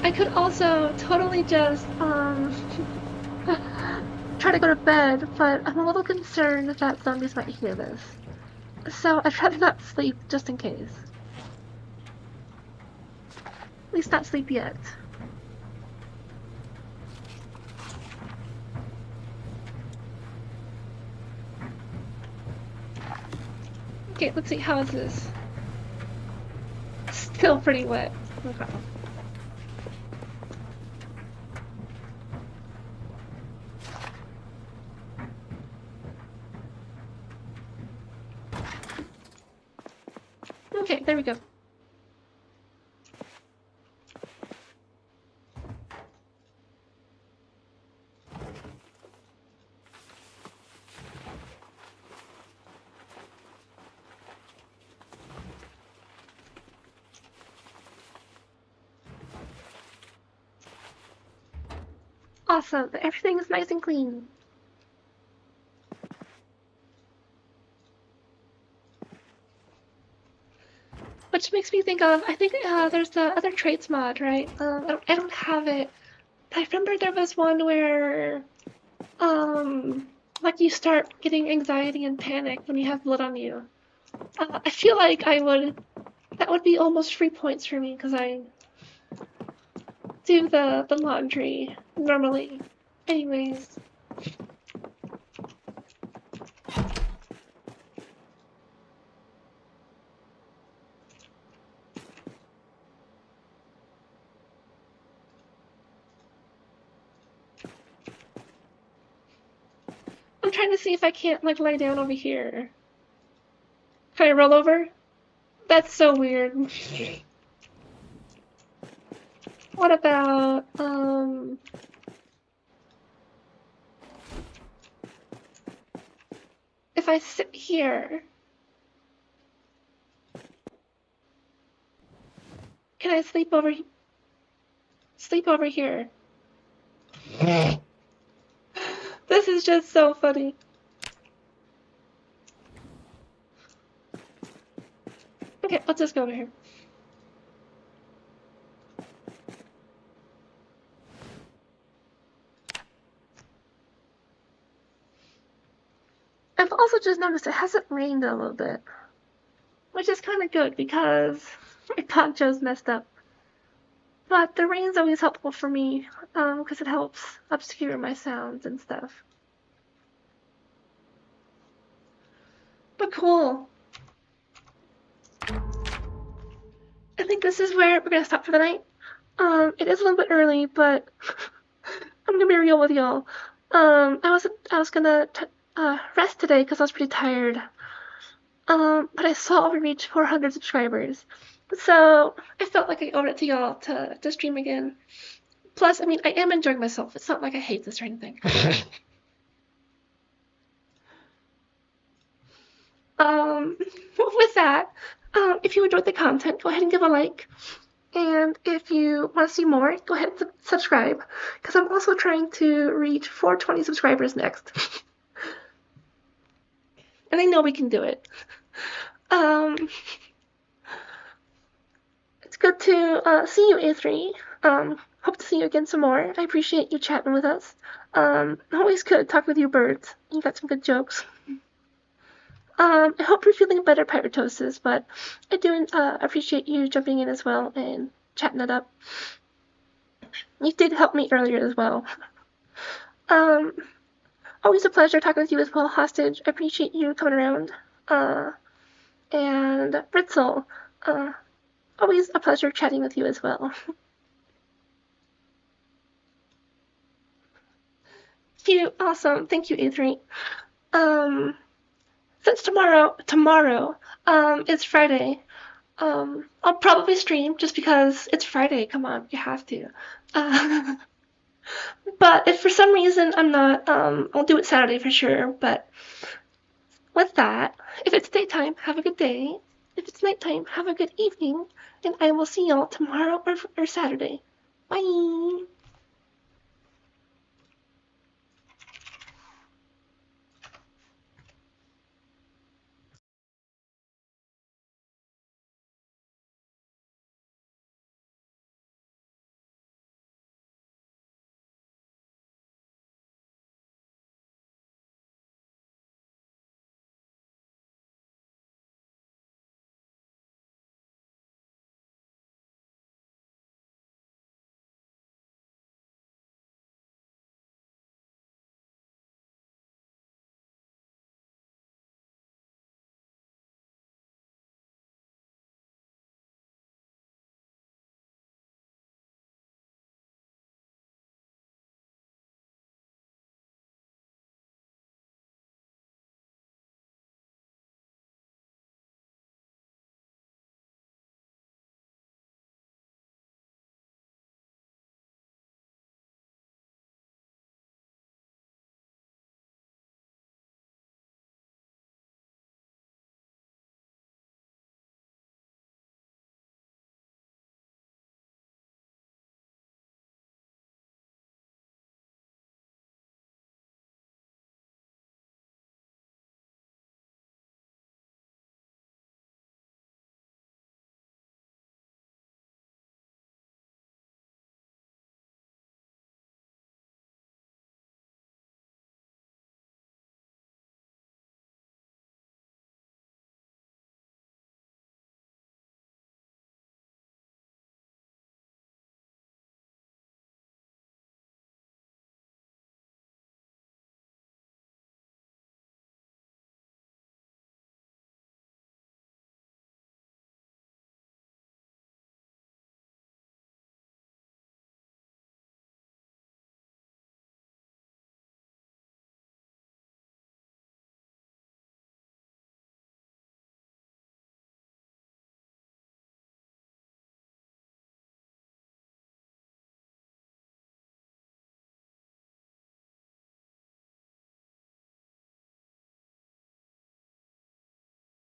I could also totally just, try to go to bed, but I'm a little concerned that zombies might hear this. So I'd rather not sleep, just in case. At least not sleep yet. Okay, let's see, how is this? Still pretty wet. Okay. Okay, there we go. Awesome, everything is nice and clean. Which makes me think of, I think there's the other traits mod, right? I don't have it, but I remember there was one where, like you start getting anxiety and panic when you have blood on you. I feel like that would be almost free points for me because I do the laundry normally. Anyways. I'm trying to see if I can't, like, lie down over here. Can I roll over? That's so weird. What about, if I sit here? Can I sleep over here? This is just so funny. Okay, let's just go over here. I've also just noticed it hasn't rained a little bit, which is kind of good because my poncho's messed up. But the rain's always helpful for me, because it helps obscure my sounds and stuff. But cool. I think this is where we're gonna stop for the night. It is a little bit early, but I'm gonna be real with y'all. I was gonna rest today because I was pretty tired. But I saw we reached 400 subscribers. So I felt like I owed it to y'all to stream again. Plus, I mean, I am enjoying myself. It's not like I hate this or anything. With that, if you enjoyed the content, go ahead and give a like. And if you want to see more, go ahead and subscribe. Because I'm also trying to reach 420 subscribers next. And I know we can do it. It's good to see you, A3. Hope to see you again some more. I appreciate you chatting with us. Always good talking with you birds. You got some good jokes. I hope you're feeling better, Pyritosis, but I do appreciate you jumping in as well and chatting it up. You did help me earlier as well. Always a pleasure talking with you as well, Hostage. I appreciate you coming around. And Britzel, always a pleasure chatting with you as well. Cute, awesome. Thank you, A3. Since tomorrow is Friday, I'll probably stream just because it's Friday. Come on, you have to. But if for some reason I'm not, I'll do it Saturday for sure. But with that, if it's daytime, have a good day. If it's nighttime, have a good evening. And I will see y'all tomorrow or Saturday. Bye!